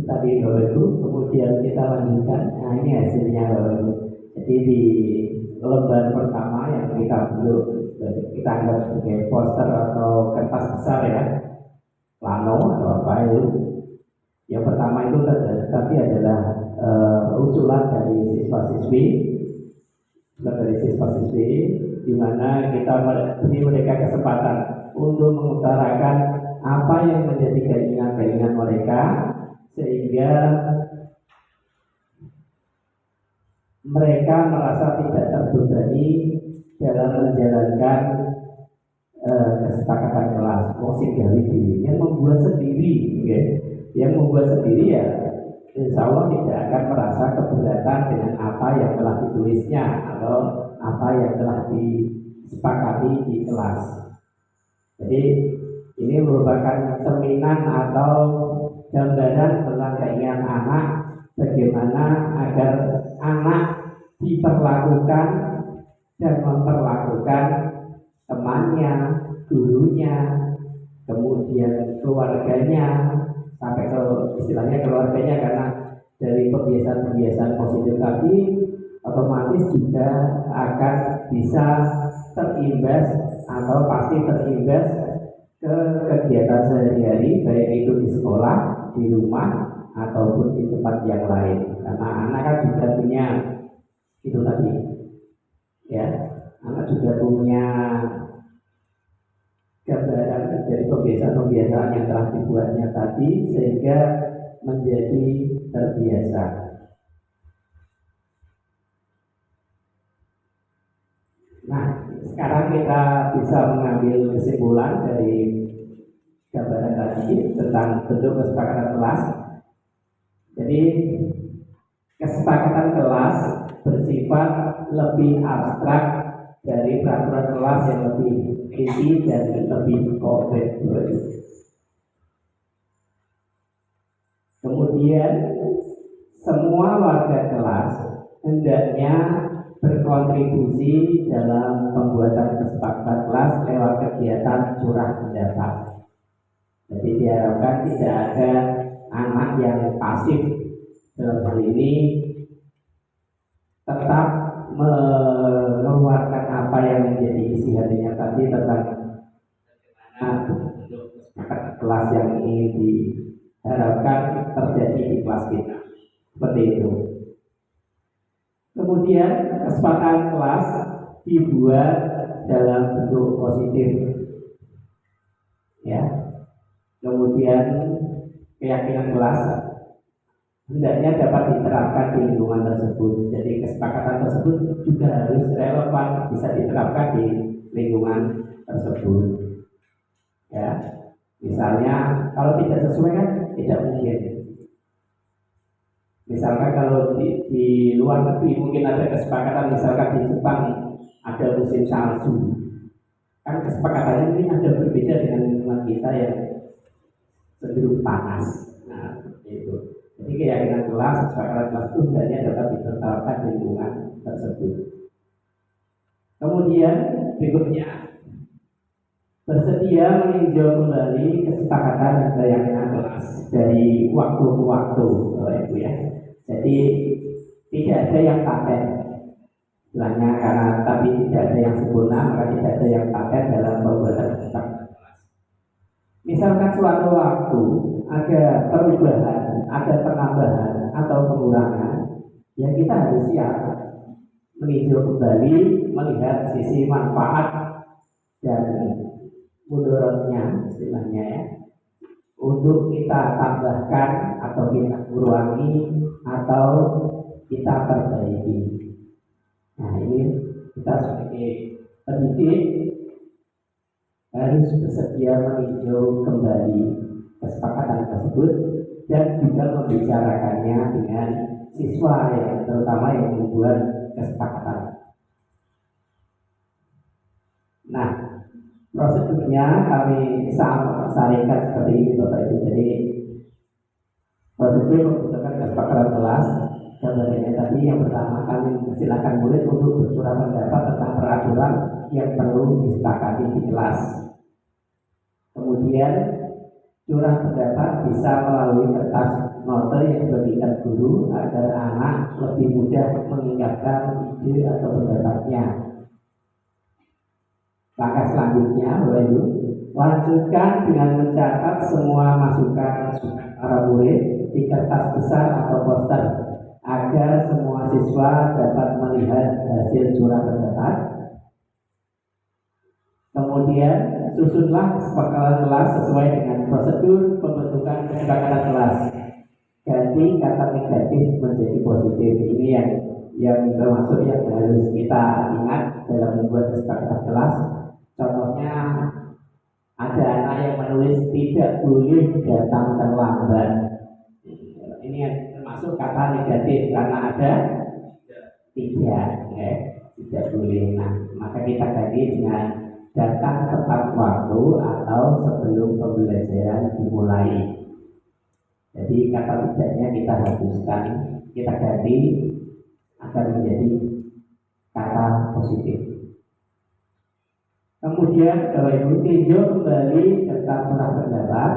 Tadi Bapak Ibu, kemudian kita lanjutkan. Nah, ini hasilnya Bapak Ibu. Jadi di lembar pertama yang kita belum kita anggap sebagai poster atau kertas besar ya, plano atau apa itu. Yang pertama itu tadi adalah usulan dari siswa-siswi, di mana kita beri mereka kesempatan untuk mengutarakan apa yang menjadi keinginan-keinginan mereka, sehingga mereka merasa tidak terbebani dalam menjalankan kesepakatan kelas. Yang membuat sendiri, ya. Yang membuat sendiri ya, insya Allah tidak akan merasa keberatan dengan apa yang telah ditulisnya atau apa yang telah disepakati di kelas. Jadi ini merupakan cerminan atau gambaran tentang keinginan anak, bagaimana agar anak diperlakukan dan memperlakukan temannya, gurunya, kemudian keluarganya, sampai ke istilahnya keluarganya, karena dari kebiasaan-kebiasaan positif tadi otomatis juga akan bisa terimbas atau pasti terimbas ke kegiatan sehari-hari, baik itu di sekolah, di rumah, ataupun di tempat yang lain. Karena anak kan juga punya itu tadi, ya, anak juga punya gambaran dari kebiasaan-kebiasaan yang telah dibuatnya tadi sehingga menjadi terbiasa. Nah, sekarang kita bisa mengambil kesimpulan dari gambaran tadi tentang bentuk kesepakatan kelas. Jadi kesepakatan kelas bersifat lebih abstrak dari peraturan kelas yang lebih rinci dan lebih konkret. Kemudian semua warga kelas hendaknya berkontribusi dalam pembuatan kesepakatan kelas lewat kegiatan curah pendapat. Jadi diharapkan tidak ada anak yang pasif dalam hal ini, tetap mengeluarkan apa yang menjadi isi hatinya tadi tentang kesepakatan kelas yang ingin diharapkan terjadi di kelas kita. Seperti itu. Kemudian kesepakatan kelas dibuat dalam bentuk positif, ya. Kemudian keyakinan kelas hendaknya dapat diterapkan di lingkungan tersebut. Jadi kesepakatan tersebut juga harus relevan, bisa diterapkan di lingkungan tersebut. Ya, misalnya kalau tidak sesuai kan tidak mungkin. Misalkan kalau di luar negeri mungkin ada kesepakatan, misalkan di Jepang ada musim salju, kan kesepakatannya mungkin ada berbeda dengan lingkungan kita yang cenderung panas. Nah, itu. Jadi keyakinan kelas, kesepakatan kelas itu hendaknya dapat diterapkan di lingkungan tersebut. Kemudian berikutnya, bersedia meninjau kembali kesepakatan dan keyakinan kelas dari waktu ke waktu, Ibu ya. Jadi tidak ada yang paten, istilahnya karena tapi tidak ada yang sempurna, maka tidak ada yang paten dalam pembuatan kesepakatan kelas. Misalkan suatu waktu ada perubahan, ada penambahan atau pengurangan, ya kita harus siap meninjau kembali, melihat sisi manfaat dan mudorotnya, istilahnya ya, untuk kita tambahkan atau kita kurangi atau kita perbaiki. Nah, ini kita sebagai pendidik harus bersedia meninjau kembali kesepakatan tersebut dan juga membicarakannya dengan siswa yang terutama yang membuat kesepakatan. Nah, prosedurnya kami saringkan seperti ini Bapak Ibu. Jadi prosedur membutuhkan kesepakatan kelas. Gambarnya tadi yang pertama kami silakan murid untuk bersuara pendapat tentang peraturan yang perlu disepakati di kelas. Kemudian curah pendapat bisa melalui kertas note yang diberikan guru agar anak lebih mudah mengingatkan ide atau pendapatnya. Langkah selanjutnya, Bapak Ibu, lanjutkan dengan mencatat semua masukan para murid di kertas besar atau poster agar semua siswa dapat melihat hasil curah pendapat. Kemudian susunlah kesepakatan kelas sesuai dengan prosedur pembentukan kesepakatan kelas. Ganti kata negatif menjadi positif. Ini yang termasuk yang harus kita ingat dalam membuat kesepakatan kelas. Contohnya ada anak yang menulis tidak boleh datang terlambat. Ini yang termasuk kata negatif karena ada tidak boleh. Nah, maka kita ganti dengan datang tepat waktu atau sebelum pembelajaran dimulai. Jadi kata tidaknya kita hapuskan, kita ganti agar menjadi kata positif. Kemudian Bapak Ibu tinjau kembali tentang curah pendapat,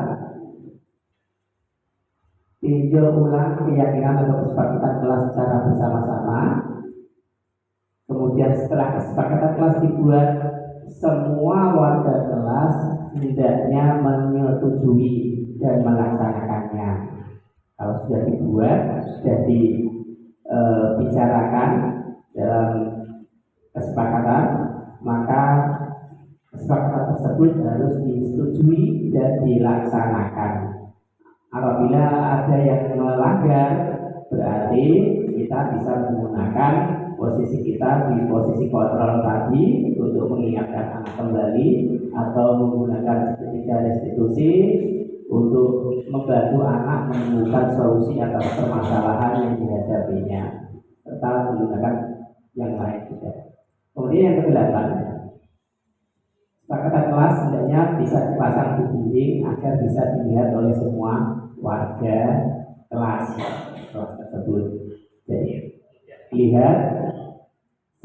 tinjau ulang keyakinan atau kesepakatan kelas secara bersama-sama. Kemudian setelah kesepakatan kelas dibuat, semua warga kelas hendaknya menyetujui dan melaksanakannya. Kalau sudah dibuat, sudah dibicarakan dalam kesepakatan, maka kesepakatan tersebut harus disetujui dan dilaksanakan. Apabila ada yang melanggar, berarti kita bisa menggunakan posisi kita di posisi kontrol tadi untuk mengingatkan anak kembali, atau menggunakan seketika restitusi untuk membantu anak menemukan solusi atas permasalahan yang dihadapinya, serta menggunakan yang lain juga. Kemudian yang kedelapan, kesepakatan kelas hendaknya bisa dipasang di dinding agar bisa dilihat oleh semua warga kelas tersebut. Jadi lihat,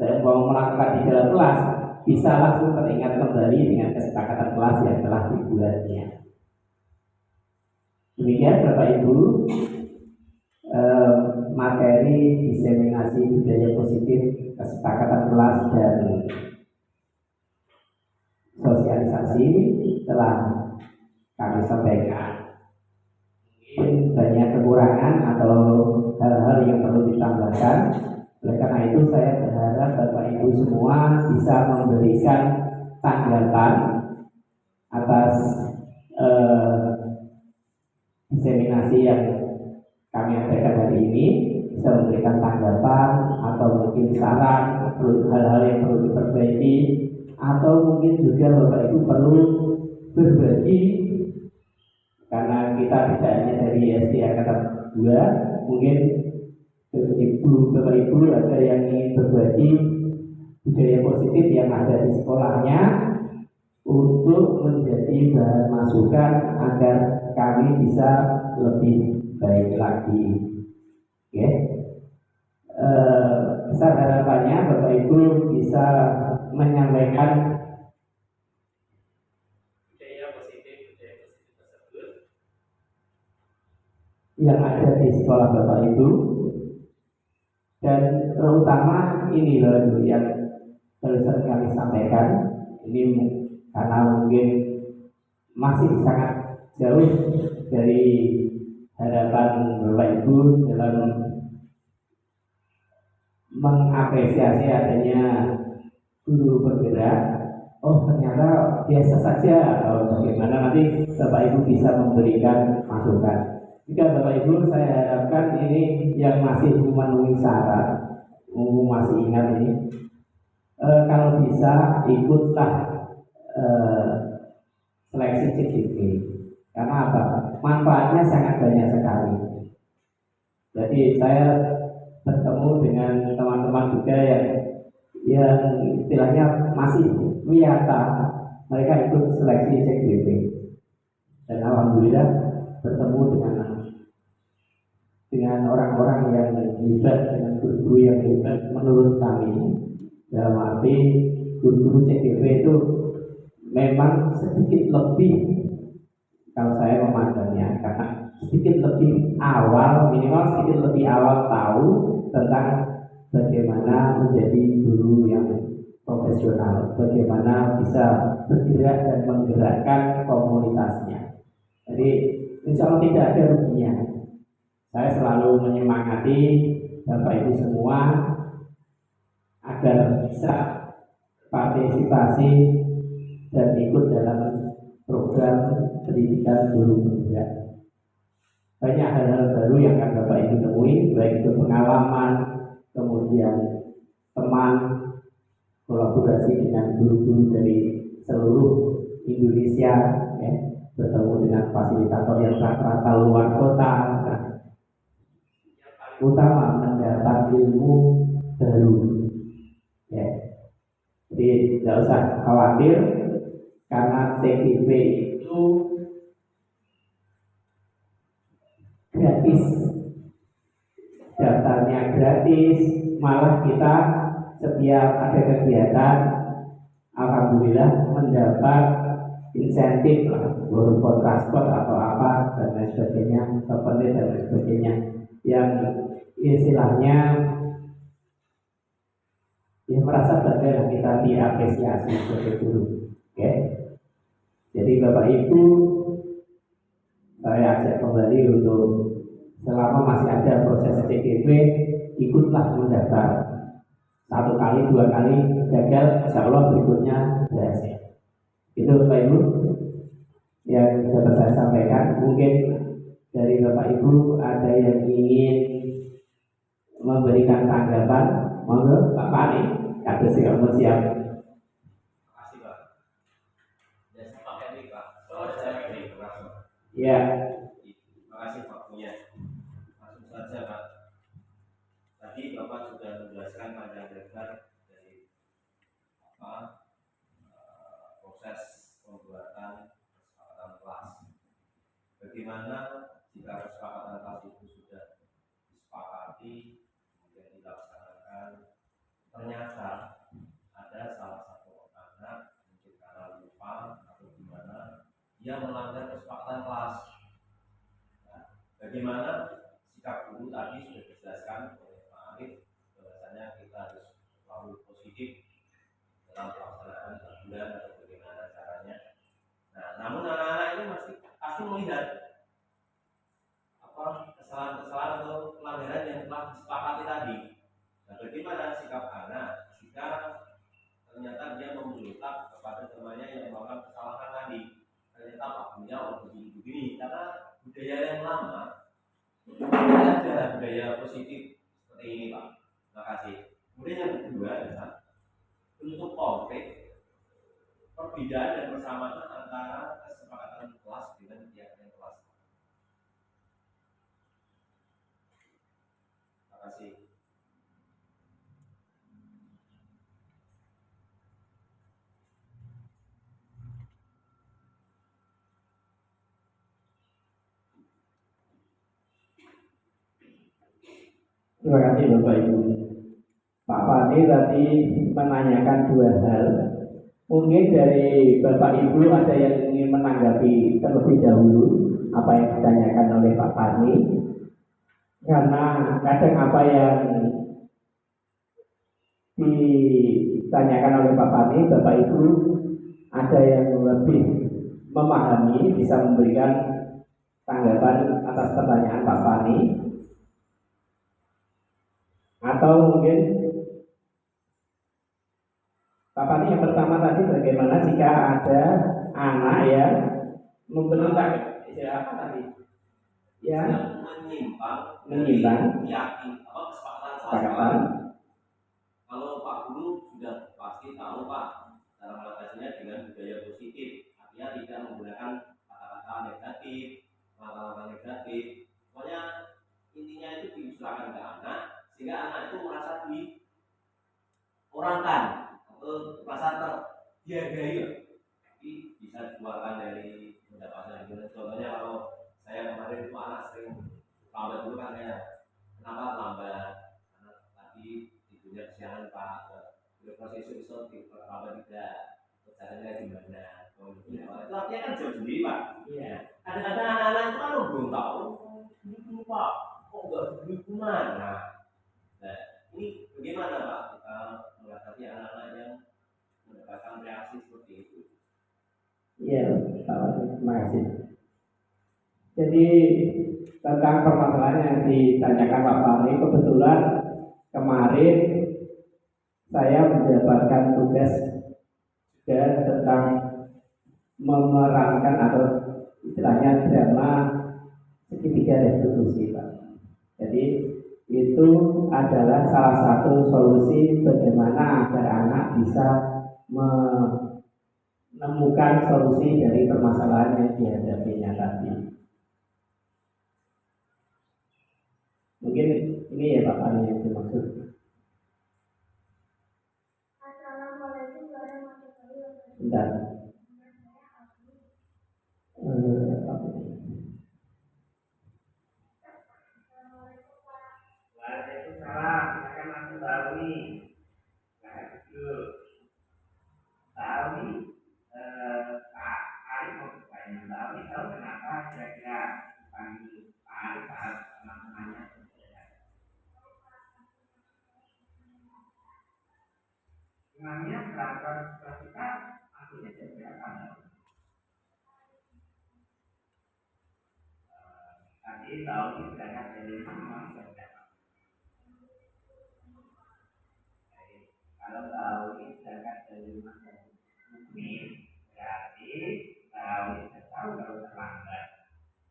saya mau melakukan di dalam kelas bisa langsung teringat kembali dengan kesepakatan kelas yang telah dibuatnya. Demikian Bapak Ibu, materi diseminasi budaya positif, kesepakatan kelas dan sosialisasi telah kami sampaikan. Mungkin banyak kekurangan atau hal-hal yang perlu ditambahkan. Oleh karena itu saya berharap Bapak Ibu semua bisa memberikan tanggapan atas diseminasi yang kami adakan hari ini, bisa memberikan tanggapan atau mungkin saran, hal-hal yang perlu diperbaiki, atau mungkin juga Bapak Ibu perlu berbagi, karena kita tidak hanya dari SD Angkatan 2, mungkin Bapak Ibu ada yang ingin berbagi budaya positif yang ada di sekolahnya untuk menjadi bahan masukan agar kami bisa lebih baik lagi. Oke. Besar harapannya Bapak Ibu bisa menyampaikan budaya positif tersebut yang ada di sekolah Bapak Ibu, dan terutama ini loh yang barusan kami sampaikan ini, karena mungkin masih sangat jauh dari harapan Bapak Ibu dalam mengapresiasi adanya guru bergerak. Oh ternyata biasa saja, atau bagaimana, nanti Bapak Ibu bisa memberikan masukan. Jika Bapak Ibu, saya harapkan ini yang masih memenuhi syarat, masih ingat ini, kalau bisa ikutlah seleksi CGP. Karena apa? Manfaatnya sangat banyak sekali. Jadi saya bertemu dengan teman-teman juga yang istilahnya masih wiyata, mereka ikut seleksi CGP, dan alhamdulillah bertemu dengan orang-orang yang hebat, dengan guru-guru yang hebat menurut kami. Dalam arti guru-guru CGP itu memang sedikit lebih, kalau saya memandangnya, karena sedikit lebih awal, minimal sedikit lebih awal tahu tentang bagaimana menjadi guru yang profesional, bagaimana bisa bergerak dan menggerakkan komunitasnya. Jadi insya Allah tidak ada ruginya. Saya selalu menyemangati Bapak Ibu semua agar bisa partisipasi dan ikut dalam program pendidikan guru bergerak. Banyak hal-hal baru yang akan Bapak Ibu temui, baik itu pengalaman, kemudian teman, kolaborasi dengan guru-guru dari seluruh Indonesia, ya, bertemu dengan fasilitator yang rata-rata luar kota. Nah, utama mendapat ilmu baru, ya. Jadi tidak usah khawatir, karena TGP itu gratis, daftarnya gratis, malah kita setiap ada kegiatan alhamdulillah mendapat insentif lah, berupa transport atau apa dan lain sebagainya, souvenir dan lain sebagainya, yang istilahnya ya merasa bangga kita diapresiasi sebagai guru. Oke. Jadi Bapak Ibu, saya ajak kembali untuk selama masih ada proses CGP, ikutlah mendaftar. 1 kali, 2 kali gagal, insya Allah berikutnya berhasil. Itu Bapak Ibu yang dapat saya sampaikan. Mungkin dari Bapak Ibu ada yang ingin memberikan tanggapan, monggo Pak Fani, kata siap siap. Makasih Pak. Ya saya pakai ini Pak. Soalnya saya pakai ini langsung. Ya, Terima kasih waktunya. Langsung saja Pak. Tadi Bapak sudah menjelaskan panjang lebar dari apa proses pembuatan kesepakatan kelas. Bagaimana jika kesepakatan kelas itu sudah disepakati kemudian dilaksanakan, ternyata ada salah satu anak mungkin karena lupa atau gimana dia melanggar kesepakatan kelas. Nah, bagaimana sikap guru tadi sudah dijelaskan oleh Pak Arif, bahwasanya kita harus selalu positif dalam pelaksanaan bulan atau bagaimana caranya. Nah, namun anak-anak ini pasti melihat apa kesalahan-kesalahan atau pelanggaran yang telah disepakati tadi. Nah, bagaimana sikap anak jika ternyata dia memberontak kepada temannya yang melakukan kesalahan tadi? Ternyata Pak punya begini karena budaya yang lama tidak ada budaya positif seperti ini Pak. Terima kasih. Kemudian yang kedua adalah untuk konkret perbedaan dan persamaan antara kesepakatan kelas dengan kegiatan kelas. Terima kasih. terima kasih Bapak Ibu. Pak Fani tadi menanyakan 2 hal. Mungkin dari Bapak Ibu ada yang ingin menanggapi terlebih dahulu apa yang ditanyakan oleh Pak Fani. Karena kadang apa yang ditanyakan oleh Pak Fani, Bapak Ibu ada yang lebih memahami, bisa memberikan tanggapan atas pertanyaan Pak Fani. Atau mungkin Pak Fani yang pertama tadi, bagaimana jika ada anak yang memberontak, istilah apa tadi? Ya, menyimpang yakin apa kesepakatan kesepakatan. Kalau Pak Guru sudah pasti tahu Pak cara mengatasinya dengan budaya positif, artinya tidak menggunakan kata-kata negatif, langkah-langkah negatif. Pokoknya intinya itu diusahakan ke anak sehingga anak itu merasa diorangkan atau merasa terdihargai. Jadi bisa dikeluarkan dari pendapatan. Contohnya kalau saya kemarin itu anak sering lambat dulu kan ya, kenapa lambat? Karena tadi tidurnya kesiangan Pak, proses itu lambat tidak, caranya gimana? Itu artinya kan jauh sendiri Pak. Iya. Kadang-kadang anak-anak itu kan belum tahu, ini Pak, kok nggak begitu mana? Nah, ini bagaimana Pak kita mengatasi anak-anak yang mendapatkan reaksi seperti itu? Iya, terima kasih. Jadi tentang permasalahan yang ditanyakan Pak Fani, kebetulan kemarin saya mendapatkan tugas juga tentang memerankan atau istilahnya drama segitiga restitusi Pak. Jadi itu adalah salah satu solusi bagaimana agar anak bisa menemukan solusi dari permasalahan yang dihadapinya tadi. Mungkin ini ya Pak Fani yang dimaksud. Assalamualaikum warahmatullahi wabarakatuh. Bentar. Waalaikumsalam. Silakan langsung tahu nih. Nah, itu tahu nih. Pak Arif mau bertanya. Tahu nih, tahu kenapa kira-kira panggil Pak Arif saat teman-temannya? Memangnya melakukan kita akhirnya jadi berapa? Tadi Jadi tahu berangkat dari rumah berapa? Kalau tahu berangkat dari rumah bumi, berarti tahu tahu kalau terlambat.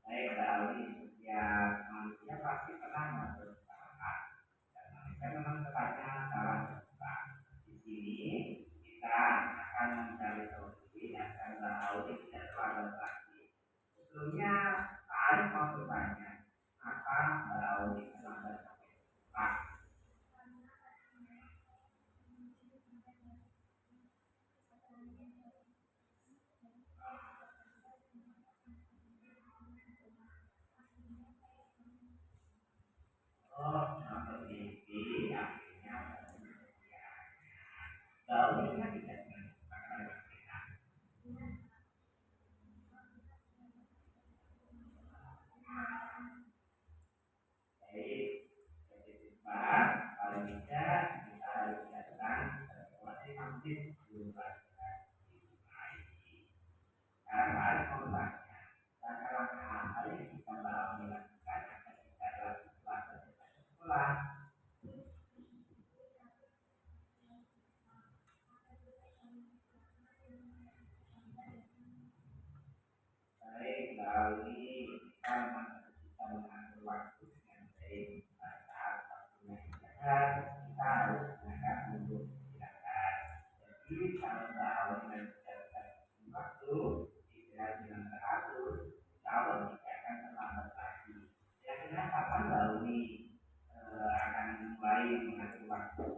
Saya tahu ya manusia pasti pernah melakukan kesalahan. Dan manusia memang tepatnya salah besar. Di sini kita akan mencari solusi agar tahu tidak terlambat lagi. Sebelumnya saya mau bertanya, apa tahu terlambat sampai Pak? Oh, seperti ini akhirnya tahunya tidak akan berbeda. Baik, jadi cepat, paling tidak kita harus datang sesuatu yang dibuat karena membaca langkah-langkah hal yang kita lakukan akan kita lakukan setelah baik melalui kita mengatur waktu dengan baik saat waktunya istirahat kita harus menjaga untuk istirahat. Jadi kalau tahu dengan menjaga waktu istirahat dengan teratur, kalau tidak akan terlambat lagi. Kira-kira kapan tahu ini akan mulai mengatur waktu?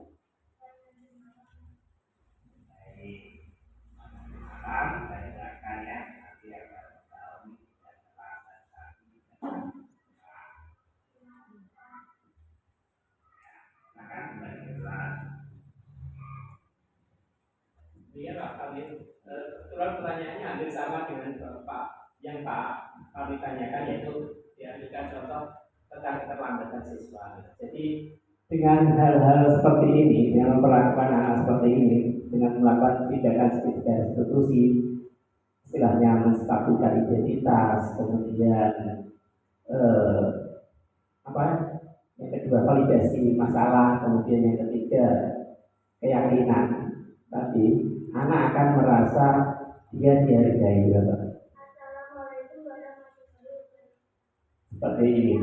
Baik, malam saya akan ya nanti akan tahu tidak terlambat lagi. Akan kembali ke kelas. Iya Pak Kami, kebetulan pertanyaannya hampir sama dengan Pak yang Kami tanyakan, yaitu diambilkan contoh tentang keterlambatan siswa. Jadi dengan hal-hal seperti ini, dengan memperlakukan anak seperti ini, dengan melakukan tindakan restitusi, istilahnya menstabilkan identitas, kemudian apa? Yang kedua validasi masalah, kemudian yang ketiga keyakinan. Tadi anak akan merasa dia dihargai, Assalamualaikum warahmatullahi wabarakatuh. seperti ini.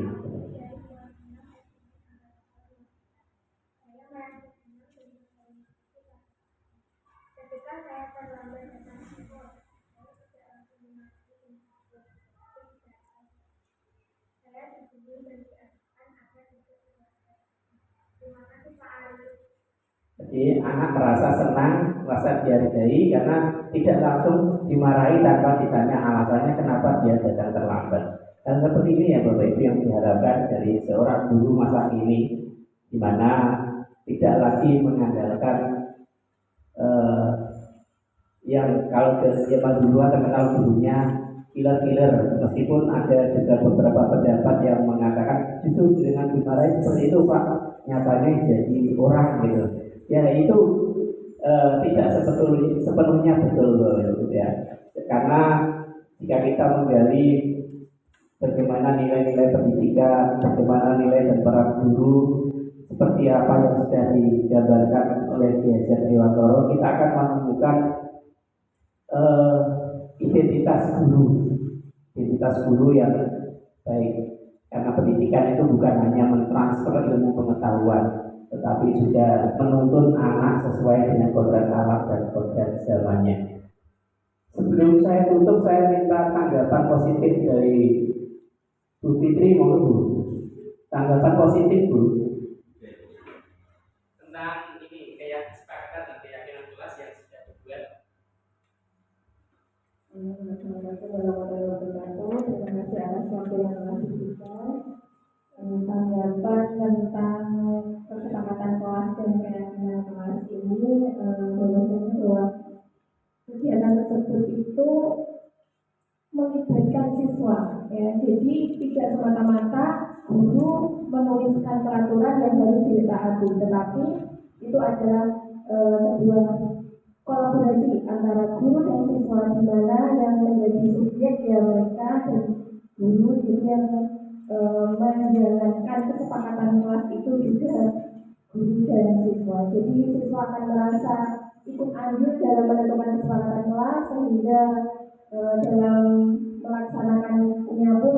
Ketika saya terlambat datang ke sekolah, saya tidak langsung memasuki pintu. Saya ditunggu dan diarahkan agar tidak terlambat. Terima kasih Pak Arif. Jadi anak merasa senang, merasa dihargai karena tidak langsung dimarahi tanpa ditanya alasannya kenapa dia datang terlambat. Dan seperti ini ya Bapak Ibu yang diharapkan dari seorang guru masa kini, di mana tidak lagi mengandalkan yang kalau zaman dulu terkenal gurunya killer-killer, meskipun ada juga beberapa pendapat yang mengatakan justru dengan dimarahi seperti itu Pak, nyatanya jadi orang gitu. Ya itu tidak sepenuhnya betul ya, karena jika kita menggali bagaimana nilai-nilai pendidikan, bagaimana nilai dan peran guru, seperti apa yang sudah digambarkan oleh Ki Hajar Dewantoro, kita akan menemukan identitas guru yang baik, karena pendidikan itu bukan hanya mentransfer ilmu pengetahuan, tetapi juga menuntun anak sesuai dengan kodrat alam dan kodrat zamannya. Sebelum saya tutup, saya minta tanggapan positif dari Bu Fitri, mohon Bu. Tanggapan positif Bu tentang ini kesepakatan dan keyakinan kelas yang sudah dibuat. Assalamualaikum warahmatullahi wabarakatuh. Terima kasih atas waktu yang telah diberikan. Tanggapan tentang kesepakatan kelas dan keyakinan kelas ini, bahwasanya bahwa kegiatan tersebut itu melibatkan siswa, ya. Jadi tidak semata-mata guru menuliskan peraturan yang harus ditaati, tetapi itu adalah sebuah kolaborasi antara guru dan siswa, di mana yang menjadi subjek ya mereka dan guru. Jadi yang menjalankan kesepakatan kelas itu juga guru dan siswa. Jadi siswa akan merasa ikut andil dalam menentukan kesepakatan kelas, sehingga dalam melaksanakannya pun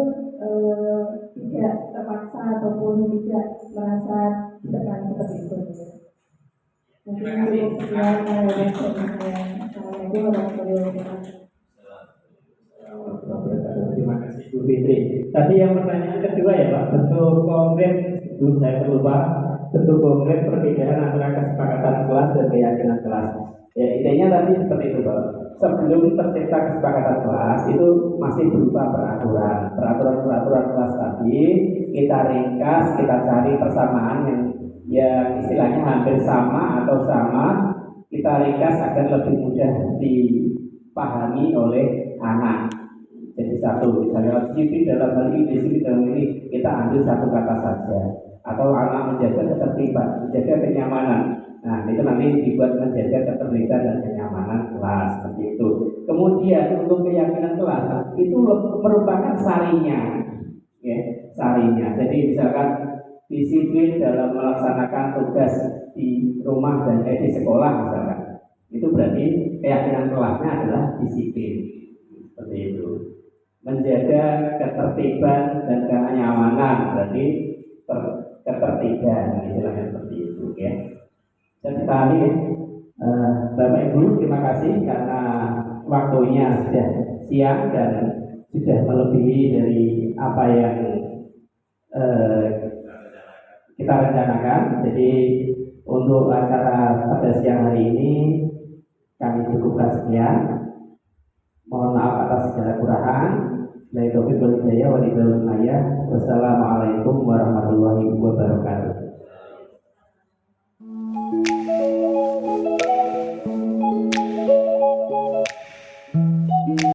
tidak terpaksa ataupun tidak merasa ditekan seperti itu. Mungkin cukup sekian dari saya. Assalamualaikum warahmatullahi wabarakatuh. Terima kasih Bu Fitri. Tadi yang pertanyaan kedua ya Pak, bentuk konkret belum saya lupa, bentuk konkret perbedaan antara kesepakatan kelas dan keyakinan kelas. Ya intinya tadi seperti itu Pak. Sebelum tercipta kesepakatan kelas itu masih berupa peraturan kelas tadi kita ringkas, kita cari persamaan yang istilahnya hampir sama atau sama, kita ringkas agar lebih mudah dipahami oleh anak. Jadi satu, misalnya disiplin dalam hal ini, disiplin dalam ini, kita ambil satu kata saja. Atau anak menjaga ketertiban, menjaga kenyamanan. Nah, itu nanti dibuat menjaga ketertiban dan kenyamanan kelas, seperti itu. Kemudian untuk keyakinan kelas, itu merupakan sarinya, ya, sarinya. Jadi misalkan disiplin dalam melaksanakan tugas di rumah dan di sekolah misalkan, itu berarti keyakinan kelasnya adalah disiplin, seperti itu. Menjaga ketertiban dan kenyamanan berarti ketertiban, istilahnya seperti itu ya. Dan tadi Bapak Ibu terima kasih karena waktunya sudah siang dan sudah melebihi dari apa yang kita rencanakan. Jadi untuk acara pada siang hari ini kami cukupkan sekian. Mohon maaf atas segala kekurangan. Wassalamualaikum warahmatullahi wabarakatuh.